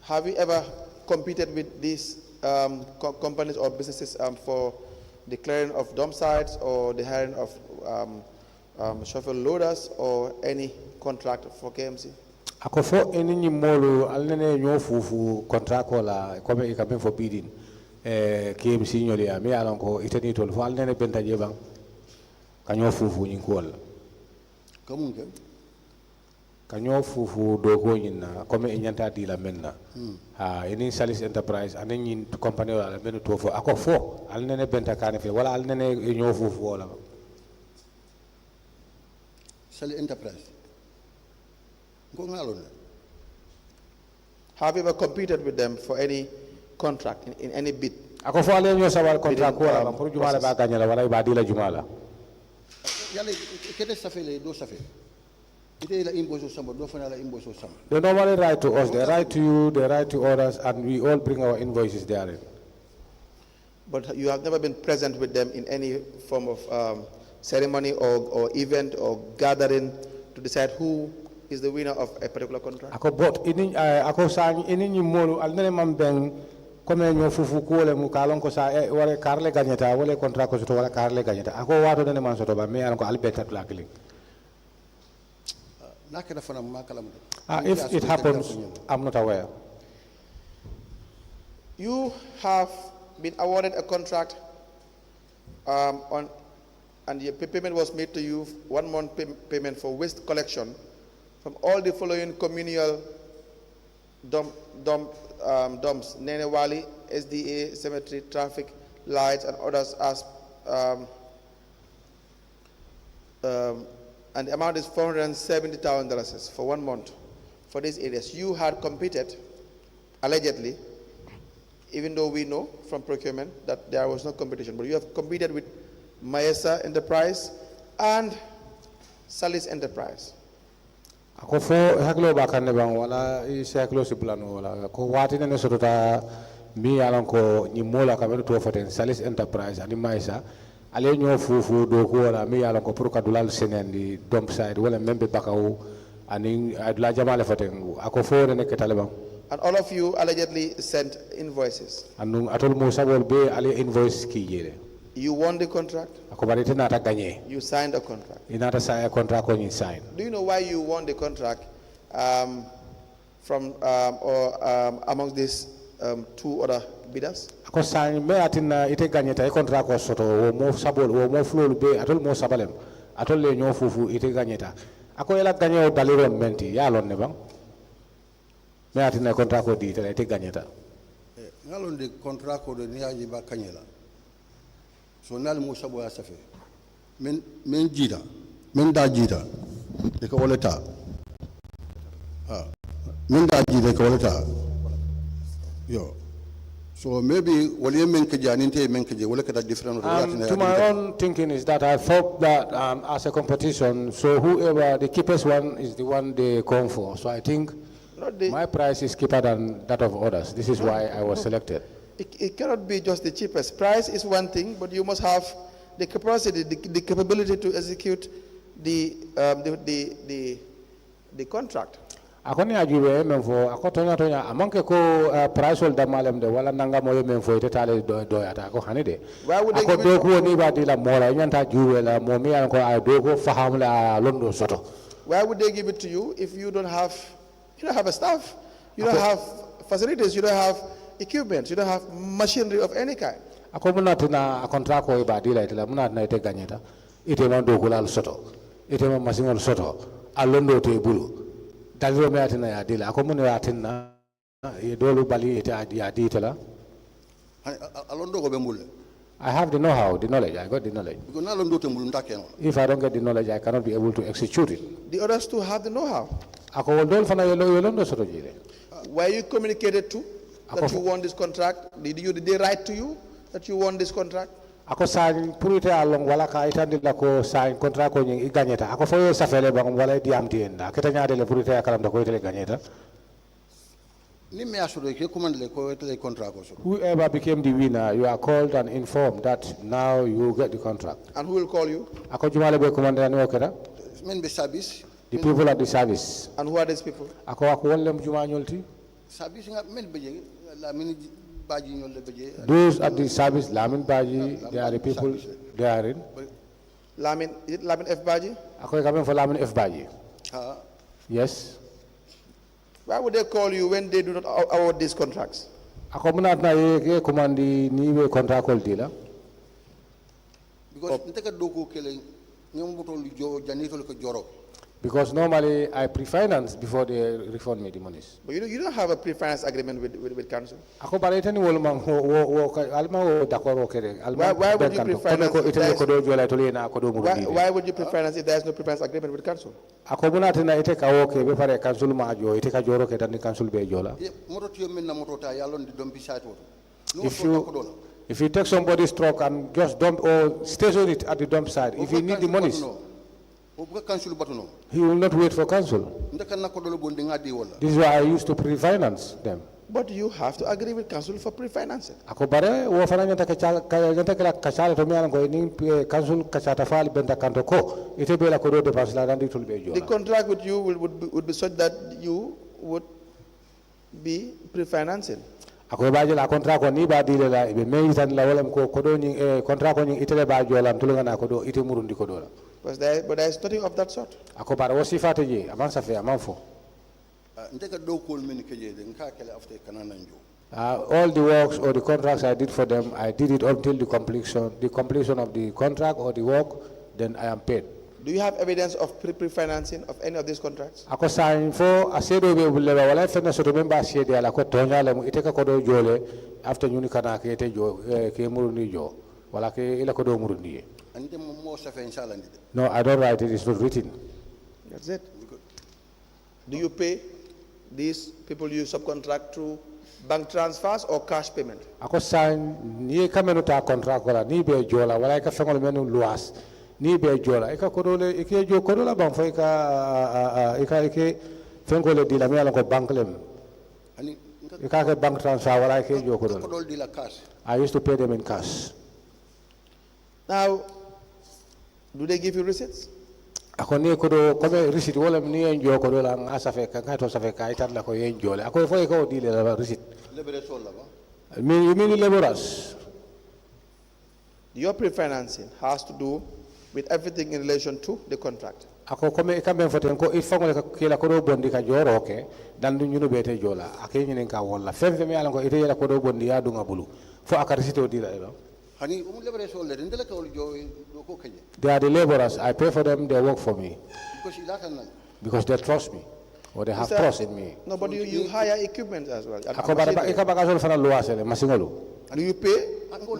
Have you ever competed with these companies or businesses for the clearing of dump sites or the hiring of chauffeur loaders or any contract for KMC? Ako fo eni molu alnene nyofufu contract ko la ko be ka for bidding. KMC nyoli ya mi alon ko itani tol fo alnene benta je bang kanyo fufu nyin ko wala kamunke kanyo fufu do ko nyina ko me nyanta di la menna ha ini Salis Enterprise anen nyin company wala men to fo ako fo alnene benta kane fe wala alnene nyo fufu wala Salis Enterprise ko ngalon. Have you ever competed with them for any contract in any bid? Ako fo ale nyo sabal contract ko la pour jumala ba gagna la wala ba di la jumala yalla kete safele do safe ite la invoice samba do fana la invoice samba. They normally write to us, they write to you, they write to others, and we all bring our invoices there. But you have never been present with them in any form of ceremony or event or gathering to decide who is the winner of a particular contract? Ako bot ini ako sa ini ni molu alnene mambeng comme ñoo fufu ko le mu kalon ko sa wala karle gagnata wala contrat ko soto wala karle gagnata ako wato dane man soto ba me an ko albeta la kling. If it happens, I'm not aware. You have been awarded a contract and your payment was made to you 1 month payment for waste collection from all the following communal dumps: Nenewali, SDA, cemetery, traffic, lights, and others as and the amount is $470,000 for 1 month for these areas. You had competed, allegedly, even though we know from procurement that there was no competition, but you have competed with Mayesa Enterprise and Salis Enterprise. Ako fo haklo ba kan bang wala saklo si plano wala ko wati na sotota mi alan ko ni mola ka to faten Salis Enterprise ani Mayesa ale ñoo fufu do ko wala mi alan ko pour ka dulal senendi dump side wala membe bakaw ani adula jamale faten ako fo ne ke talibang. And all of you allegedly sent invoices. Anu atol mo sabol be ale invoice ki yele. You won the contract. Ako barite na ta gagné. You signed a contract. Inata sa contract ko ni sign. Do you know why you won the contract from among these 2 other bidders? Ako sign me atina ite gagné ta contract ko soto wo mo sabol wo mo flol be atol mo sabalem atol le ñoo fufu ite gagné ta. Ako ela gagné o daliro menti ya lon ne bang. Me atina contrat ko di ite gagné ta. Ngalon de contrat ko de niaji ba kanyela. So nal mo sabo ya safe men jida men da jida de ko wolata men da jida ko wolata Yo. So maybe what you mean Kajaninte Menkaja, will look at a different To my own thinking is that I thought that as a competition, so whoever the cheapest one is the one they come for. So I think my price is cheaper than that of others. This is why I was selected. It cannot be just the cheapest. Price is one thing, but you must have the capacity, the capability to execute the contract. Akoni ajibe menfo akotonya tonya amanke ko price ol damalem de wala nanga moyo menfo itetale do yata ko hanide ako do ko ni ba di la mola nyanta juwe la momi an ko a do ko faham la londo soto. Why would they give it to you if you don't have a staff, you don't have facilities, you don't have equipment, you don't have machinery of any kind? Ako munatina a contract ko ba di la itela munatna ite ganyeta ite man do ko la soto ite man masingol soto a londo te bulu dalilo me atina ya dila ako mun ya atina e dolu bali ite ya ditela. Alondo ko be mulle. I have the know-how, the knowledge. I got the knowledge. Because na londo te mulu ndake. If I don't get the knowledge, I cannot be able to execute it. The others too have the know-how. Ako wol fana yolondo soto jile. Were you communicated to that you won this contract? Did they write to you that you won this contract? Ako sign purite along wala ka itandi la ko sign contract ko nying iganyeta. Ako foyo safele bang wala diamti enda. Kita nyade le purite akalam da ko itele ganyeta. Ni me asuro ke command le ko itele contract ko so. Whoever became the winner, you are called and informed that now you get the contract. And who will call you? Ako jumale be commander ni okera. Men be service. The people at the service. And who are these people? Ako wollem juma nyolti. Service nga men beje la mini baji nyol le beje. Those at the service, Lamin Baji, they are the people they are in. Lamin, is it Lamin F. Baji? Ako coming for Lamin F. Baji. Ha. Yes. Why would they call you when they do not award these contracts? Ako munat na ye commandi ni we contract call dealer. Because nteka doko kele nyom butol jo janito ko joro. Because normally I pre-finance before they refund me the monies. But you don't have a pre-finance agreement with council. Ako bare tani wol man alma wo d'accord kere. Why would you pre-finance? Why would you pre-finance if there is no pre-finance agreement with council? Ako munat na ite ka okay be pare council ma jo ite ka joro ke tan council be jola. Moto tiyo men na moto ta yalon di dompi site woto. If you take somebody's truck and just dump or station it at the dump site, if you need the monies, he will not wait for council. This is why I used to pre-finance them. But you have to agree with council for pre-financing. Ako bare wo fana nyanta kala kachala to mian ko ni council kachata fali benta kanto ko ite bela ko do depense la dandi tul be jola. The contract with you would be such that you would be pre-financing. Ako baje la contract ko ni ba dile la be me tan la wala ko do ni contract ko ni itele ba jola tulunga na ko do ite murundi ko do la. But there is nothing of that sort. Ako bare wo sifate je amansa fe amanfo. All the works or the contracts I did for them, I did it until the completion of the contract or the work, then I am paid. Do you have evidence of pre-financing of any of these contracts? Ako sign for a sedo be bulela wala fena so remember shede ala ko tonya le mu iteka ko do jole after nyuni kana ke te jo ke murundi jo wala ke ila ko do murundi. No, I don't write it, it's not written. That's it. Do you pay these people you subcontract through bank transfers or cash payment? Ako sign ni kameno ta contract wala ni be jola wala ka fengol menu luas ni be jola ika kodole ike jo kodola bang fa ika fengol di la mela ko bank lem ika ke bank transfer wala ike jo kodola. I used to pay them in cash. Now, do they give you receipts? Ako ni ko do ko be receipt wala ni en jo ko do la asafe ka to safe ka itar la ko yen jole ako fo ko di le receipt lebere sol la ba you mean laborers. Your pre-financing has to do with everything in relation to the contract. Ako ko me kambe foten ko il fangole ka kila ko do bondi ka joro ke dan du ñunu bete jola akay ñinen ka wala femfe me ala ko ite la ko do bondi ya du ngabulu fo aka receipt o di la ba. They are the laborers. I pay for them, they work for me. Because they trust me. Or they have trust in me. No, but you hire equipment as well. Do you pay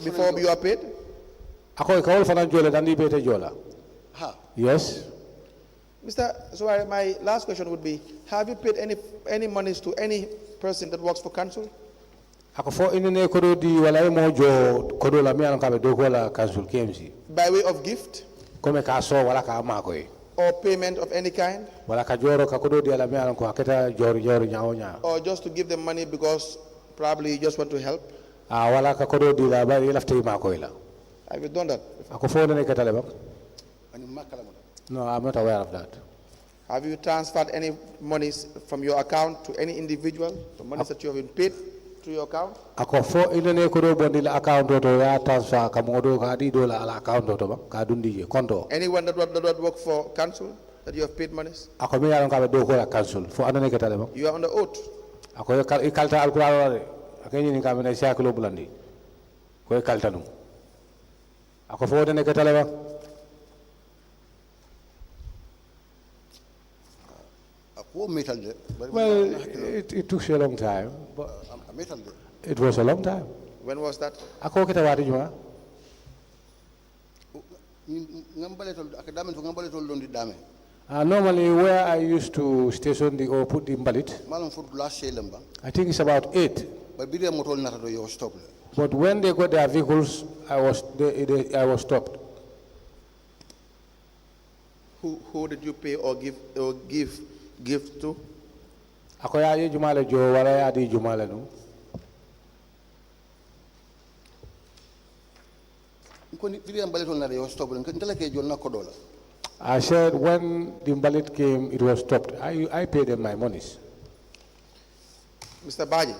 before you are paid? Yes. Mr. So my last question would be, have you paid any monies to any person that works for council? ako fo inene kodo di wala mo jo kodo la mi an kabe do ko la council KMC by way of gift comme ka so wala ka ma koy or payment of any kind, wala ka joro ka kodo di ala mi an ko aketa jori nyaaw nya or just to give them money because probably you just want to help? wala ka kodo di la ba lafte ma koy la. Have you done that? ako fo ne ka tale ba ani makala mo no, I'm not aware of that. Have you transferred any monies from your account to any individual, the monies that you have been paid to your account? ako fo inene kodo bondi la account to ya transfer ka modo ka di do la account to ba ka dundi je konto Anyone that would work for council that you have paid monies? ako mi an kabe do ko la council fo anane ka tale ba You are under oath. ako kalta alquran re akeni ni kamene siaklo bulandi ko kalta dum ako fo ne ka tale ba ko metal de well it took a long time but metal de it was a long time When was that? ako kita wadi juma ngambale tol akadame to ngambale tol dondi dame normally where I used to station the or put the mbalit malam for last year lamba I think it's about 8 but bide motol nata do yo stop le but when they got their vehicles I was stopped. Who did you pay or give gift to? ako ya ye jumale jo wala ya di jumale no ko ni bide ngambale tol nata yo stop le ngala ke jol na ko dola I said when the mbalit came it was stopped. I paid them my monies. Mr. Baji.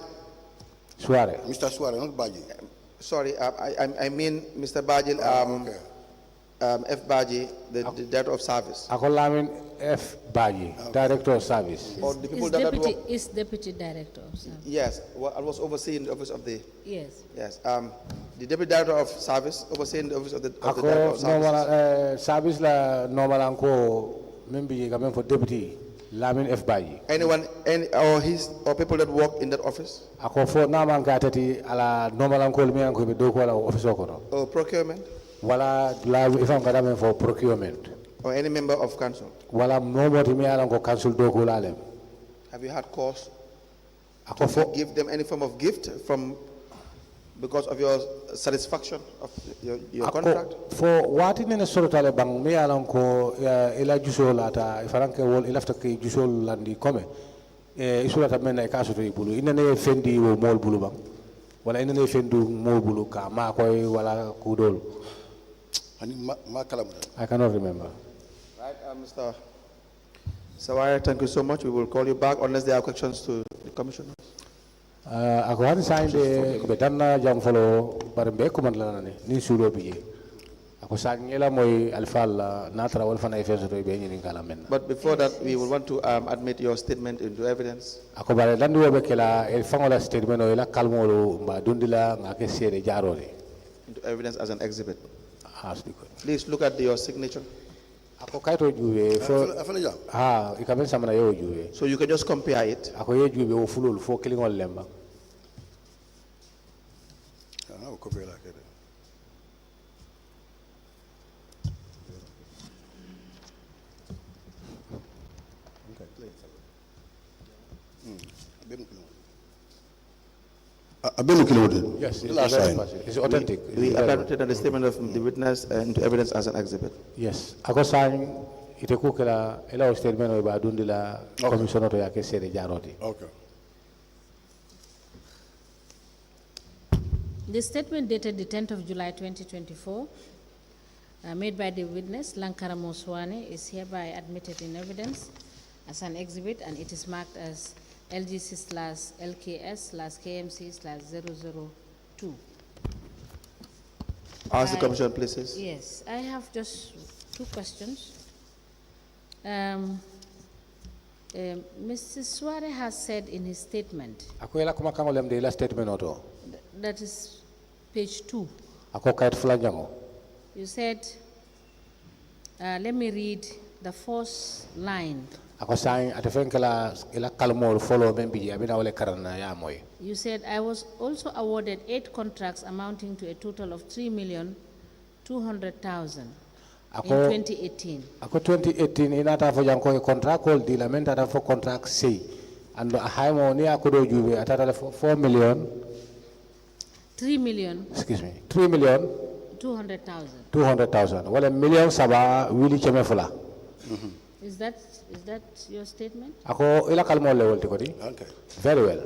Suare. Mr. Suare not Baji Sorry, I mean Mr. Baji, okay. F. Baji, the director of service. Ako lamin F. Baji, director of service. Or the people Is that deputy, work. is deputy director of service. Yes, well, I was overseeing the office of the. Yes. Yes, the deputy director of service overseeing the office of the director Ako of service. service la normal anko membi kamen for deputy lamin F. Baji. Anyone, or people that work in that office. Ako for naman katati ala normal anko mi anko be do ko la office ko. Or procurement. Wala la ifam kadamen for procurement. Or any member of council. Wala nobody mi ala ko council do ko lalem. Have you had cause Ako for give them any form of gift because of your satisfaction of your contract? For what in a sort of bang me along ko ila jusol ata ifaranke wol ilafta ke jusol landi come isulata men e kaso to ibulu ina ne fendi wo mol bulu bang wala ina ne fendu mol bulu ka ma koy wala kudol ani ma kala mo I cannot remember. Right, Mr. Sawaya, thank you so much. We will call you back unless there are questions to the commissioner. Ako hani sainde ko be danna jam folo barbe ko man la ni sulo biye ako sangela moy alfal natra wal fana efeso to be ni kala men. But before that, we will want to admit your statement into evidence. Ako bare landi wo be kala el fangola statement o ila kalmolo mba dundila ngake sede jarore Into evidence as an exhibit. hasbi ko Please look at your signature. ako kayto juwe fo afala jam ikaben samana yo juwe So you can just compare it. ako ye juwe wo fulol fo kilingol lemba ana ko be la kede abenu kilo yes the last sign it's authentic. We admitted the statement of the witness into evidence as an exhibit. Yes ako sang ite ku kala ela o statement o ba dundila commission to yake sede jaroti. okay The statement dated the 10th of July 2024, made by the witness, Lankara Moswane, is hereby admitted in evidence as an exhibit, and it is marked as LGC/LKS/KMC/002. Ask the commission, please. Yes, I have just two questions. Mr. Suare has said in his statement, Ako ela kuma kango lem de ila statement oto. that is page 2. Ako kayit flanjango. You said, let me read the first line. Ako sang atefen kala ila kalmol follow membi abina wale karana ya moy. You said, I was also awarded 8 contracts amounting to a total of 3,200,000 in 2018. Ako 2018 inata fo janko e contract call di la menta ta fo contract say and a high mo ni ako do jube atata fo 4 million 3 million. Excuse me. 3 million. 200,000. 200,000. Well, a million saba Willie Chemefula. Is that your statement? Ako ila kalmo level tikodi. Okay. Very well.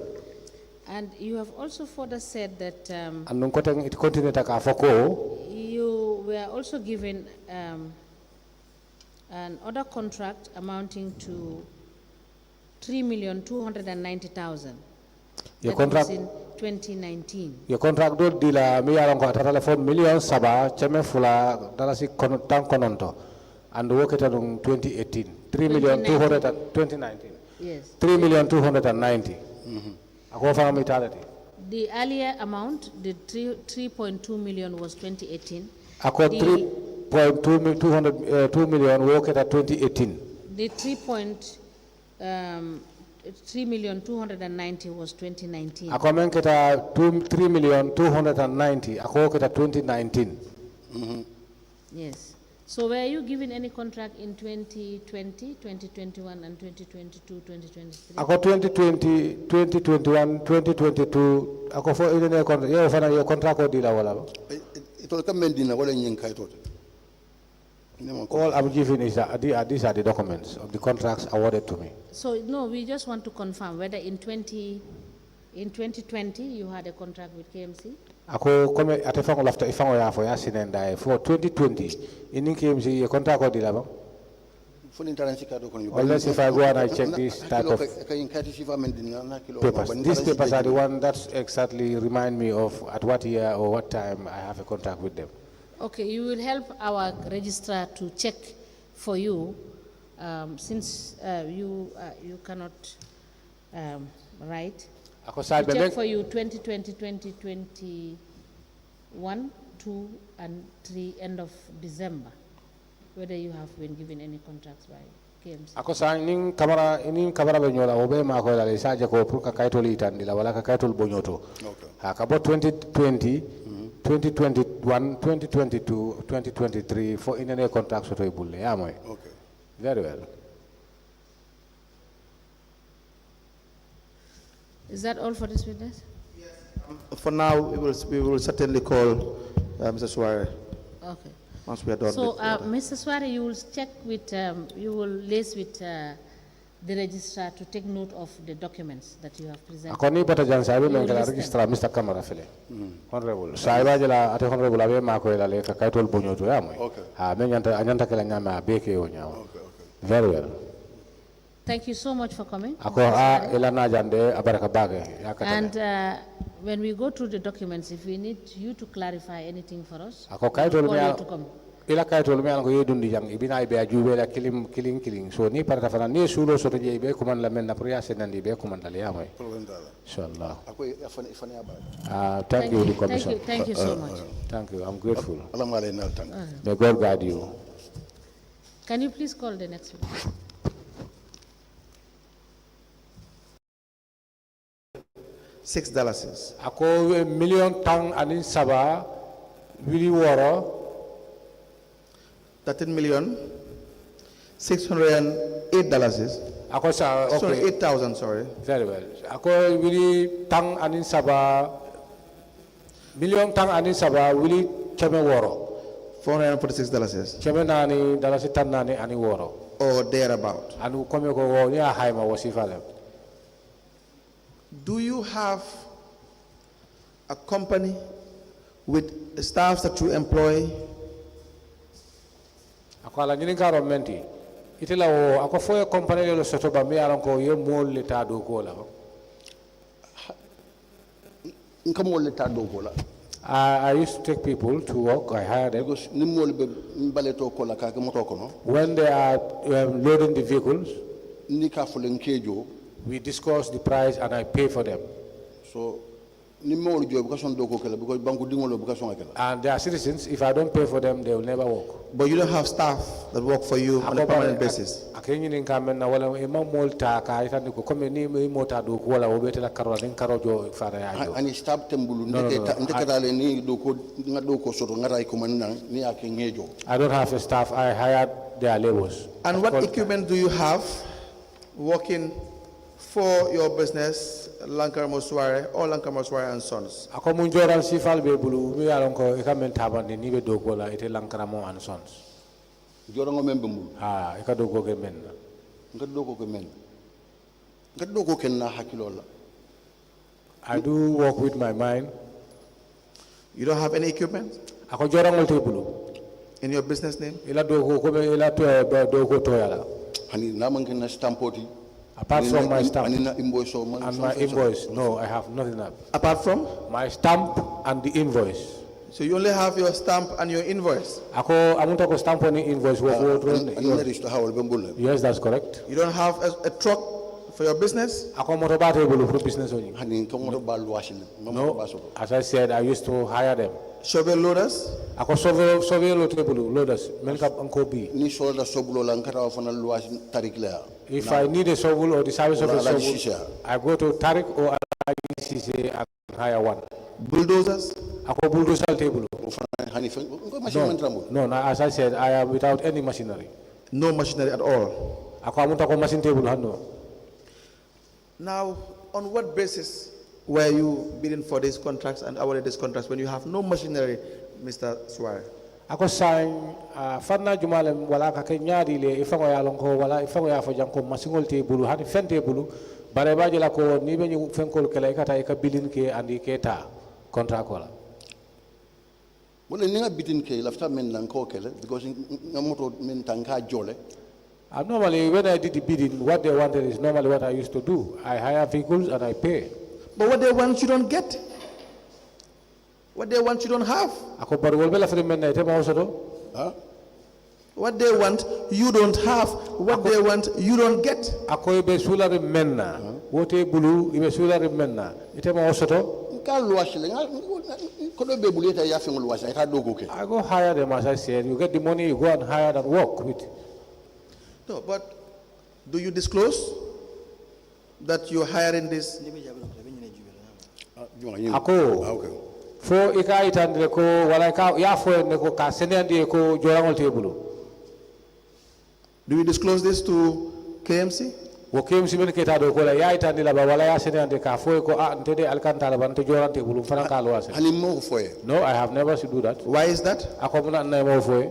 And you have also further said that Anung koteng it continue taka foko. you were also given an order contract amounting to 3,290,000. Your That contract was in 2019. Your contract do dila mi yaron ko atara 4 million saba Chemefula dalasi tan kononto. And work it on 2018. 3 million 2019. Yes. 3,290,000. Ako fa mitality. The earlier amount, the 3.2 million was 2018. Ako 2 million work at 2018. The 3,290,000 was 2019. Ako men keta 3,290,000. Ako keta 2019. Yes. So were you given any contract in 2020, 2021, and 2022, 2023? Ako 2020, 2021, 2022. Ako for ile contract. Yo fana yo contract ko dila wala. Ito ka mendina wala nyenka ito. All I'm giving is that these are the documents of the contracts awarded to me. So no, we just want to confirm whether in 2020 you had a contract with KMC. Ako come atefango lafta ifango ya for ya sinenda for 2020 in KMC your contract ko dila ba? Unless if I go and I check this type of papers. These papers are the one that exactly remind me of at what year or what time I have a contract with them. Okay, you will help our registrar to check for you, since you cannot write. To check for you 2020, 2021, 2 and 3 end of December, whether you have been given any contracts by KMC. Ako sa ning kamera benyola obe ma ko dale sa je ko pour ka kaytol itandila wala ka kaytol bonyoto. Okay. Ha ka bo 2020, 2021, 2022, 2023 for in any contracts to bulle ya moy. Okay. Very well. Is that all for this witness? Yes. For now, we will certainly call Mr. Suarez. Okay. Once we are done. So, Mr. Suarez, you will check with, you will liaise with the registrar to take note of the documents that you have presented. Akoni bata jan sabi men kala registrar Mr. Kamara fele. Honorable. Saiba jela ate honorable abe ma ko ila le ka kaytol bonyoto ya moy. Okay. Ha men anyanta kala nyama beke o nyawo. Okay. Very well. Thank you so much for coming. And when we go through the documents, if we need you to clarify anything for us, we'll call you to come. Ila kay tol me an ko yedundi jang ibina ibe ajube la killing so ni parta fana ni sulo so to je be ko man la men na priya senandi be ko man dal ya moy inshallah. Thank you, the commission. Thank you so much. Thank you, I'm grateful. May God guide you. Can you please call the next one? $6. Ako million tang anin saba wili woro 13,608. Ako sa okay. 8,000, sorry. Very well. Ako wili tang anin saba million tang anin saba wili chame woro $446. Chame nani dalasi tan nani ani woro or thereabout. Anu kome ko wo ni haima wasifale. Do you have a company with staff that you employ? Ako ala nyini karo menti. Itila wo ako foye company le soto ba mi alon ko ye mol le ta do ko la. Nkamol le ta do ko la. I used to take people to work. I hired them. Because ni mol be baleto ko la ka moto ko no. When they are loading the vehicles, ni ka fulen kejo. We discuss the price and I pay for them. So, and they are citizens. If I don't pay for them, they will never work. But you don't have staff that work for you on a permanent basis. And stop I don't have a staff. I hired their laborers. And what equipment do you have working for your business Lankaramo Suare or Lankaramo Suare and Sons? Ako mun joral sifal be bulu mi yalon ko e kamen tabande ni be dogo la ite Lankaramo and Sons. Jorango membe mulu. Ah, e ka dogo ke men. Nga dogo ke men. Nga dogo ken na hakilola. I do work with my mind. You don't have any equipment Ako jorangol te bulu. in your business name? Ila dogo ko be ila to dogo to yala. Hani naman ken na stampoti. Apart from my stamp Ani na invoice o man. and my invoice, no, I have nothing else. Apart from? My stamp and the invoice. So you only have your stamp and your invoice. Ako amunta ko stamp on the invoice wo Ani na register hawal be mbulle. Yes, that's correct. You don't have a truck for your business? Ako moto ba table for business only. Hani ko mo ba luwasil. No, as I said, I used to hire them. Shovel loaders? Ako sove table loaders. Men kap anko bi. Ni solda sobulo la nkata fana luwasil tarik la. If I need a shovel or the service of a shovel, I go to Tarik or ICC and hire one. Bulldozers? Ako bulldozer table. No, as I said, I am without any machinery. No machinery at all? Ako amunta ko machine table hano. Now, on what basis were you bidding for these contracts and awarded these contracts when you have no machinery, Mr. Suare? Ako sign fanna jumale wala ka ke nyaadi le ifango ya lonko wala ifango ya fo janko masingol table hani fen table bare baje la ko ni be ñu fenkol kala ikata ka bilin ke andi keta contract wala. Wala ni nga bitin ke lafta men nan ko kele because nga moto men tanka jole. Normally when I did the bidding, what they wanted is normally what I used to do. I hire vehicles and I pay. But what they want you don't get. What they want you don't have. Ako baru wala fa men na ite ma osodo. What they want you don't have. What they want you don't get. Ako be sulare men na. Wote bulu ibe sulare men na. Ite ma osodo. Ka luwasil ko do be buleta ya fe luwasil ka dogo ke. I go hire them as I said. You get the money, you go and hire and work with. No, but do you disclose that you're hiring this? Ako fo ika itandile ko wala ka ya fo ne ko ka senandi ko jorangol tebulu. Do you disclose this to KMC? Wo KMC men keta do ko la ya itandila ba wala ya senandi ka fo ko ntede alkantala ban to jorang tebulu fana ka lo wase. Hani mo fo e. No, I have never to do that. Why is that? Ako muna na mo fo e.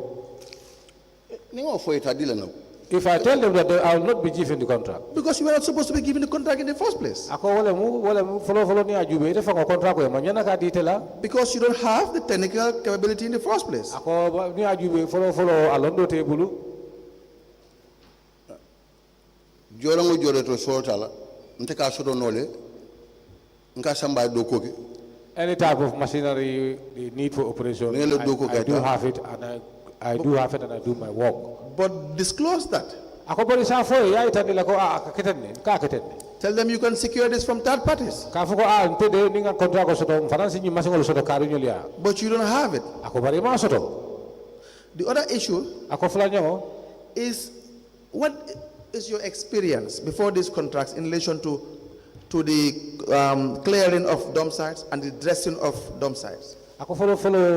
Ni mo fo e ta dile na. If I tell them that I will not be given the contract. Because you were not supposed to be given the contract in the first place. Ako wala mu follow ni ajube ite fa contract ko manyana ka ditela. Because you don't have the technical capability in the first place. Ako ni ajube follow alondo tebulu. Jorango jore to soltala nte ka sodo nole nka samba do ko ke. Any type of machinery the need for operation, I do have it and I do have it and I do my work. But disclose that. Tell them you can secure this from third parties. But you don't have it. The other issue is what is your experience before these contracts in relation to the clearing of dump sites and the dressing of dump sites? Ako follow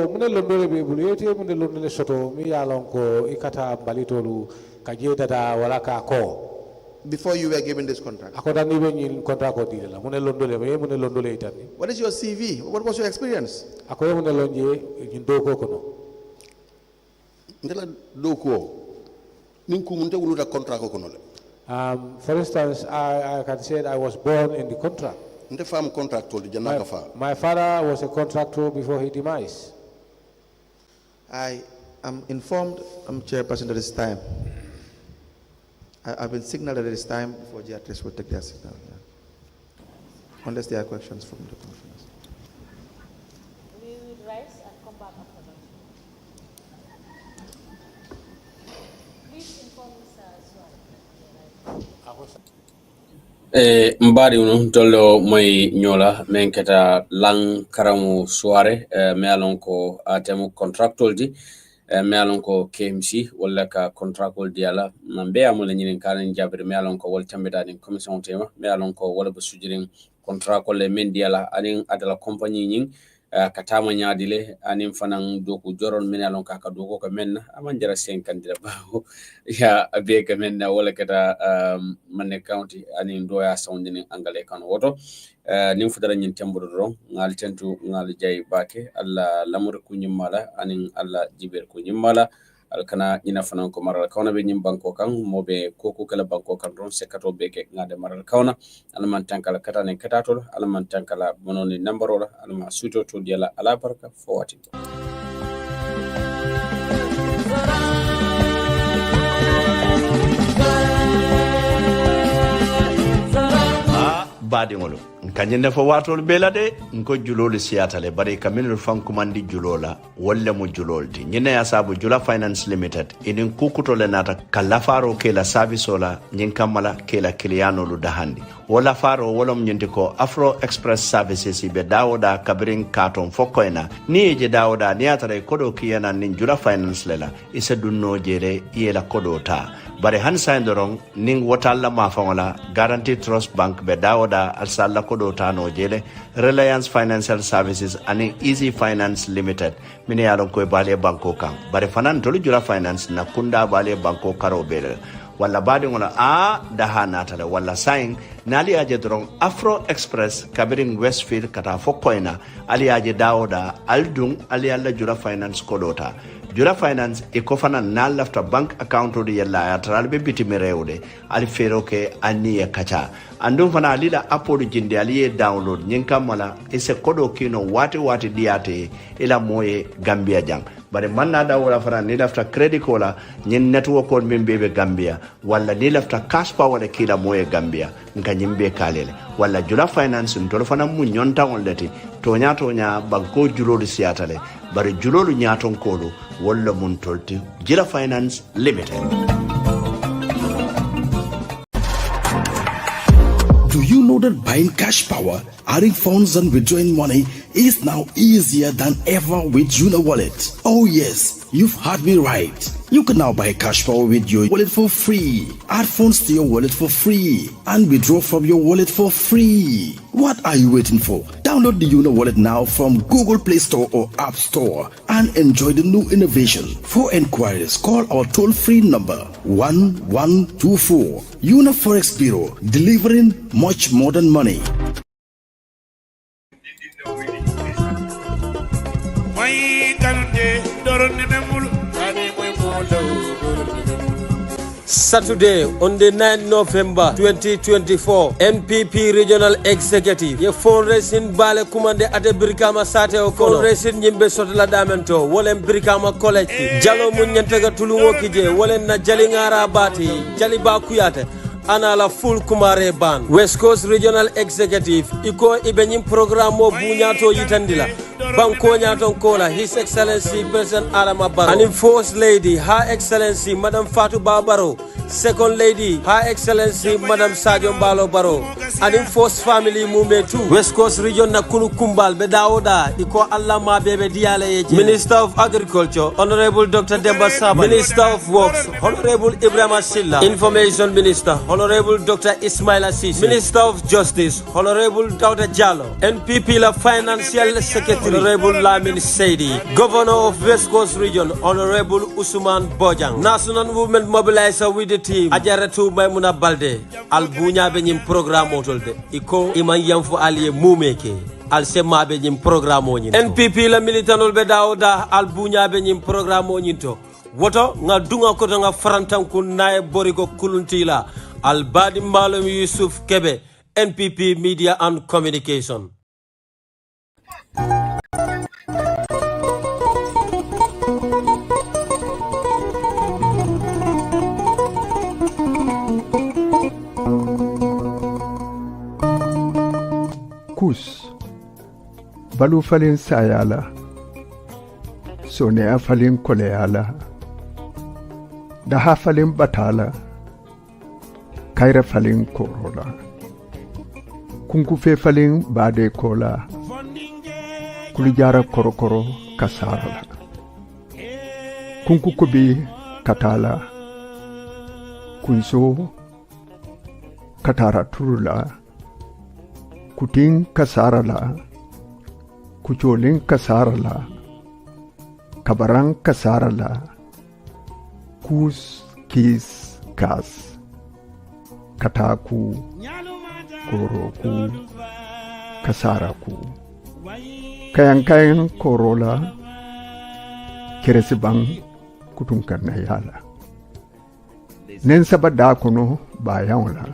mune londole be bulu yete mune londole soto mi yalon ko ikata balitolu kajeda da wala ka ko before you were given this contract. Ako dan ni be ni contract ko dile mune londole be mune londole itani. What is your CV? What was your experience? Ako mune lonje ni doko kono. Ndela doko nin ku munte wuluta contract ko kono le. For instance, I can say I was born in the contract. My father was a contractor before he demised. I am informed, I'm chairperson at this time. I've been signaled at this time before GRTS will take their signal. Yeah. Unless there are questions from the commissioners. We will rise and come back after that. Please inform Mr. Suare. Mbari uno tolo moy nyola men keta lang karamu soare me alon ko atemu contractual di me alon ko KMC wala ka contractual di ala mambe amul nyinin kan jabir me alon ko wal tambita din commission tema me alon ko wala be sujirin contractual le men di ala anin adala compagnie nyin katama nyaadile anin fanan doku joron min alon kaka doko ka menna aman jara 50 baho ya abe ka menna wala kata manne county anin doya sawndini angale kan woto nin fudara nyin tembudo ron ngal tentu ngal jay bake alla lamur ku nyimmala anin alla jiber ku nyimmala alkana ina fanan ko maral kawna be nyim banko kan mobe koko kala banko kan ron sekato be ke ngade maral kawna alman tankala katane katato alman tankala mononi nambaro alma suto to diala ala barka fowati baadiŋolu nkañinde fo waatolu bee la de nko juloolu siyata le bari ka minnu fankumandi juloo la wolu le mu juloolu ti ñine ye saabu jula finance limited iniŋ kukuto le naata ka lafaaroo ke la saavisoo la ñiŋ kamma la ke la kiliyaanolu dahandi wo lafaaroo wo lom ñinti ko afro express services be daawoda kabiriŋ kaatoŋ fo koy na niŋ ye je daawoda niŋ ye a tara i kodoo kiyana niŋ jula finance le la i se dunnoo je le i ye la kodoo taa bari hani sayin doroŋ niŋ wotal la maafaŋo la guarantee trust bank be daawoda alsa la kodoo taanoo je le reliance financial services aniŋ easy finance limited mine ye a loŋ ko i baali ye bankoo kaŋ bari fanaŋ tolu jula finance na kundaa baali ye bankoo karoo bee le walla baadiŋo la daha naata le walla sayin naali ye a je doroŋ afro express kabiriŋ westfield ka taa fo koyna ali ye a je daawoda ali duŋ ali ye alla jula finance kodoo taa jula finance e ko fana na lafta bank account de yalla ya taral be bitimi rewde ali fero ke anni e kacha andum fana ali la apple jinde ali e download nyin kamala e se kodo kino wati diate ila moye gambia jang bare manna da wala fana ni lafta credit kola nyin network on min bebe gambia walla ni lafta cash power de kila moye gambia nka nyimbe kalele walla jula finance ntol fana mu nyonta on leti tonya banko julolu siatale bare julolu nyaton kolu walla mun tolti jila finance limited. Do you know that buying cash power, adding funds and withdrawing money is now easier than ever with Una Wallet? Oh yes, you've heard me right. You can now buy cash power with your wallet for free, add funds to your wallet for free, and withdraw from your wallet for free. What are you waiting for? Download the Una Wallet now from Google Play Store or App Store and enjoy the new innovation. For enquiries, call our toll-free number 1124. Una Forex Bureau, delivering much more than money. Saturday on the 9th November 2024, NPP Regional Executive ye fundraising bale kumande ate Brikama sate o kono fundraising nyimbe sotla damento wolen Brikama college jalo mun nyantega tulungo kije wolen na jali ngara bati jali ba kuyate ana la full kumare ban West Coast Regional Executive iko ibenyim programme o bunyato yitandila banko nyaton kola His Excellency President Adama Barrow and First Lady Her Excellency Madam Fatou Babaro, Second Lady Her Excellency Madam Sadio Mbalo Barrow and First Family Mumbe too. West Coast Region na kunu kumbal bedaoda iko Allah ma bebe diale yeje. Minister of Agriculture Honorable Dr. Demba Saba, Minister of Works Honorable Ibrahim Silla, Information Minister Honorable Dr. Ismail Assis, Minister of Justice Honorable Dr. Jallo, NPP la Financial Secretary Honorable Lamin Saidi, Governor of West Coast Region Honorable Usman Bojang, National Movement Mobilizer with the team Ajaratu Maimuna Balde, Albunya benyim program otolde, iko iman yamfu aliye mumeke. Al sema benyim program onyinto. NPP la militanol bedaoda albunya benyim program onyinto. Woto nga dunga koto nga farantanku nae borigo kuluntila. Albadi Malum Yusuf Kebe, NPP Media and Communication. Kus balu falin sayala sonea falin koleala daha falin batala kaira falin korola kunkufe falin bade kola kulijara korokoro kasarala kunkukubi katala kunso katara turula kuting kasarala kucolin kasara la kabaran kasara la kus kis kas kataku koroku kasaraku kayan korola keresibang kutungkan na yala nen saba dakono bayawla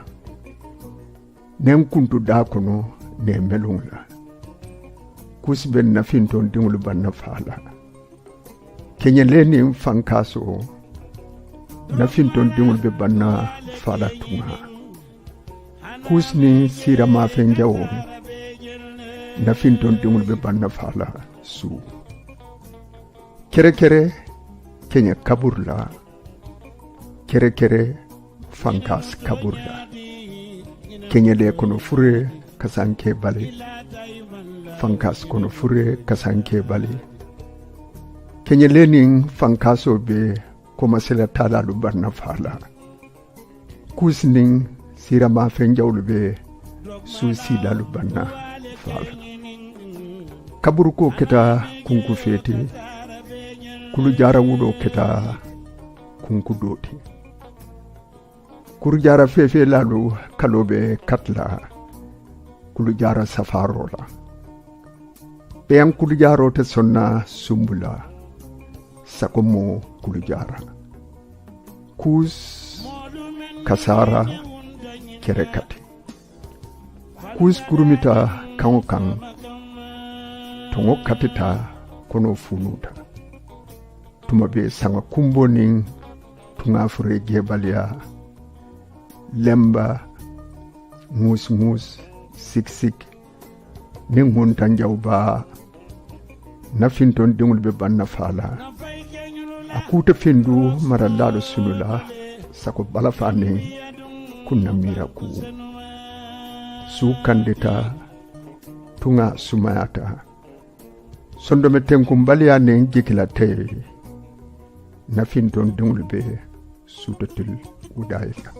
nen kuntu dakono ne melungla kusben na finton dingul banna fala kenya leni fankaso na finton dingul be banna fala tunga kusni sira ma fenjawo na finton dingul be banna fala su kere kere kenya kaburla kere kere fankas kaburla kenya de kono fure kasanke bale fankas kono fure kasanke bale kenya lening fankaso be koma sela tala lu barna fala kusning sira ma fenjawlu be su sila lu barna fala kaburu ko keta kunku feti kulu jara wudo keta kunku doti kuru jara fefe lalu kalobe katla kulu jara safarola beyan kulu jaro te sonna sumbula sakomo kulu jara kus kasara kerekati kus kurumita kango tongo katita kono funuta tumabe sanga kumboning tunga fure gebalia lemba mus sik ningun tanjawba nafinton dingul be banna fala akuta findu marallado sulula sako balafane kunna miraku su kandita tunga sumayata sondome tenkum balia ne jikila te nafinton dingul be sutatul udayta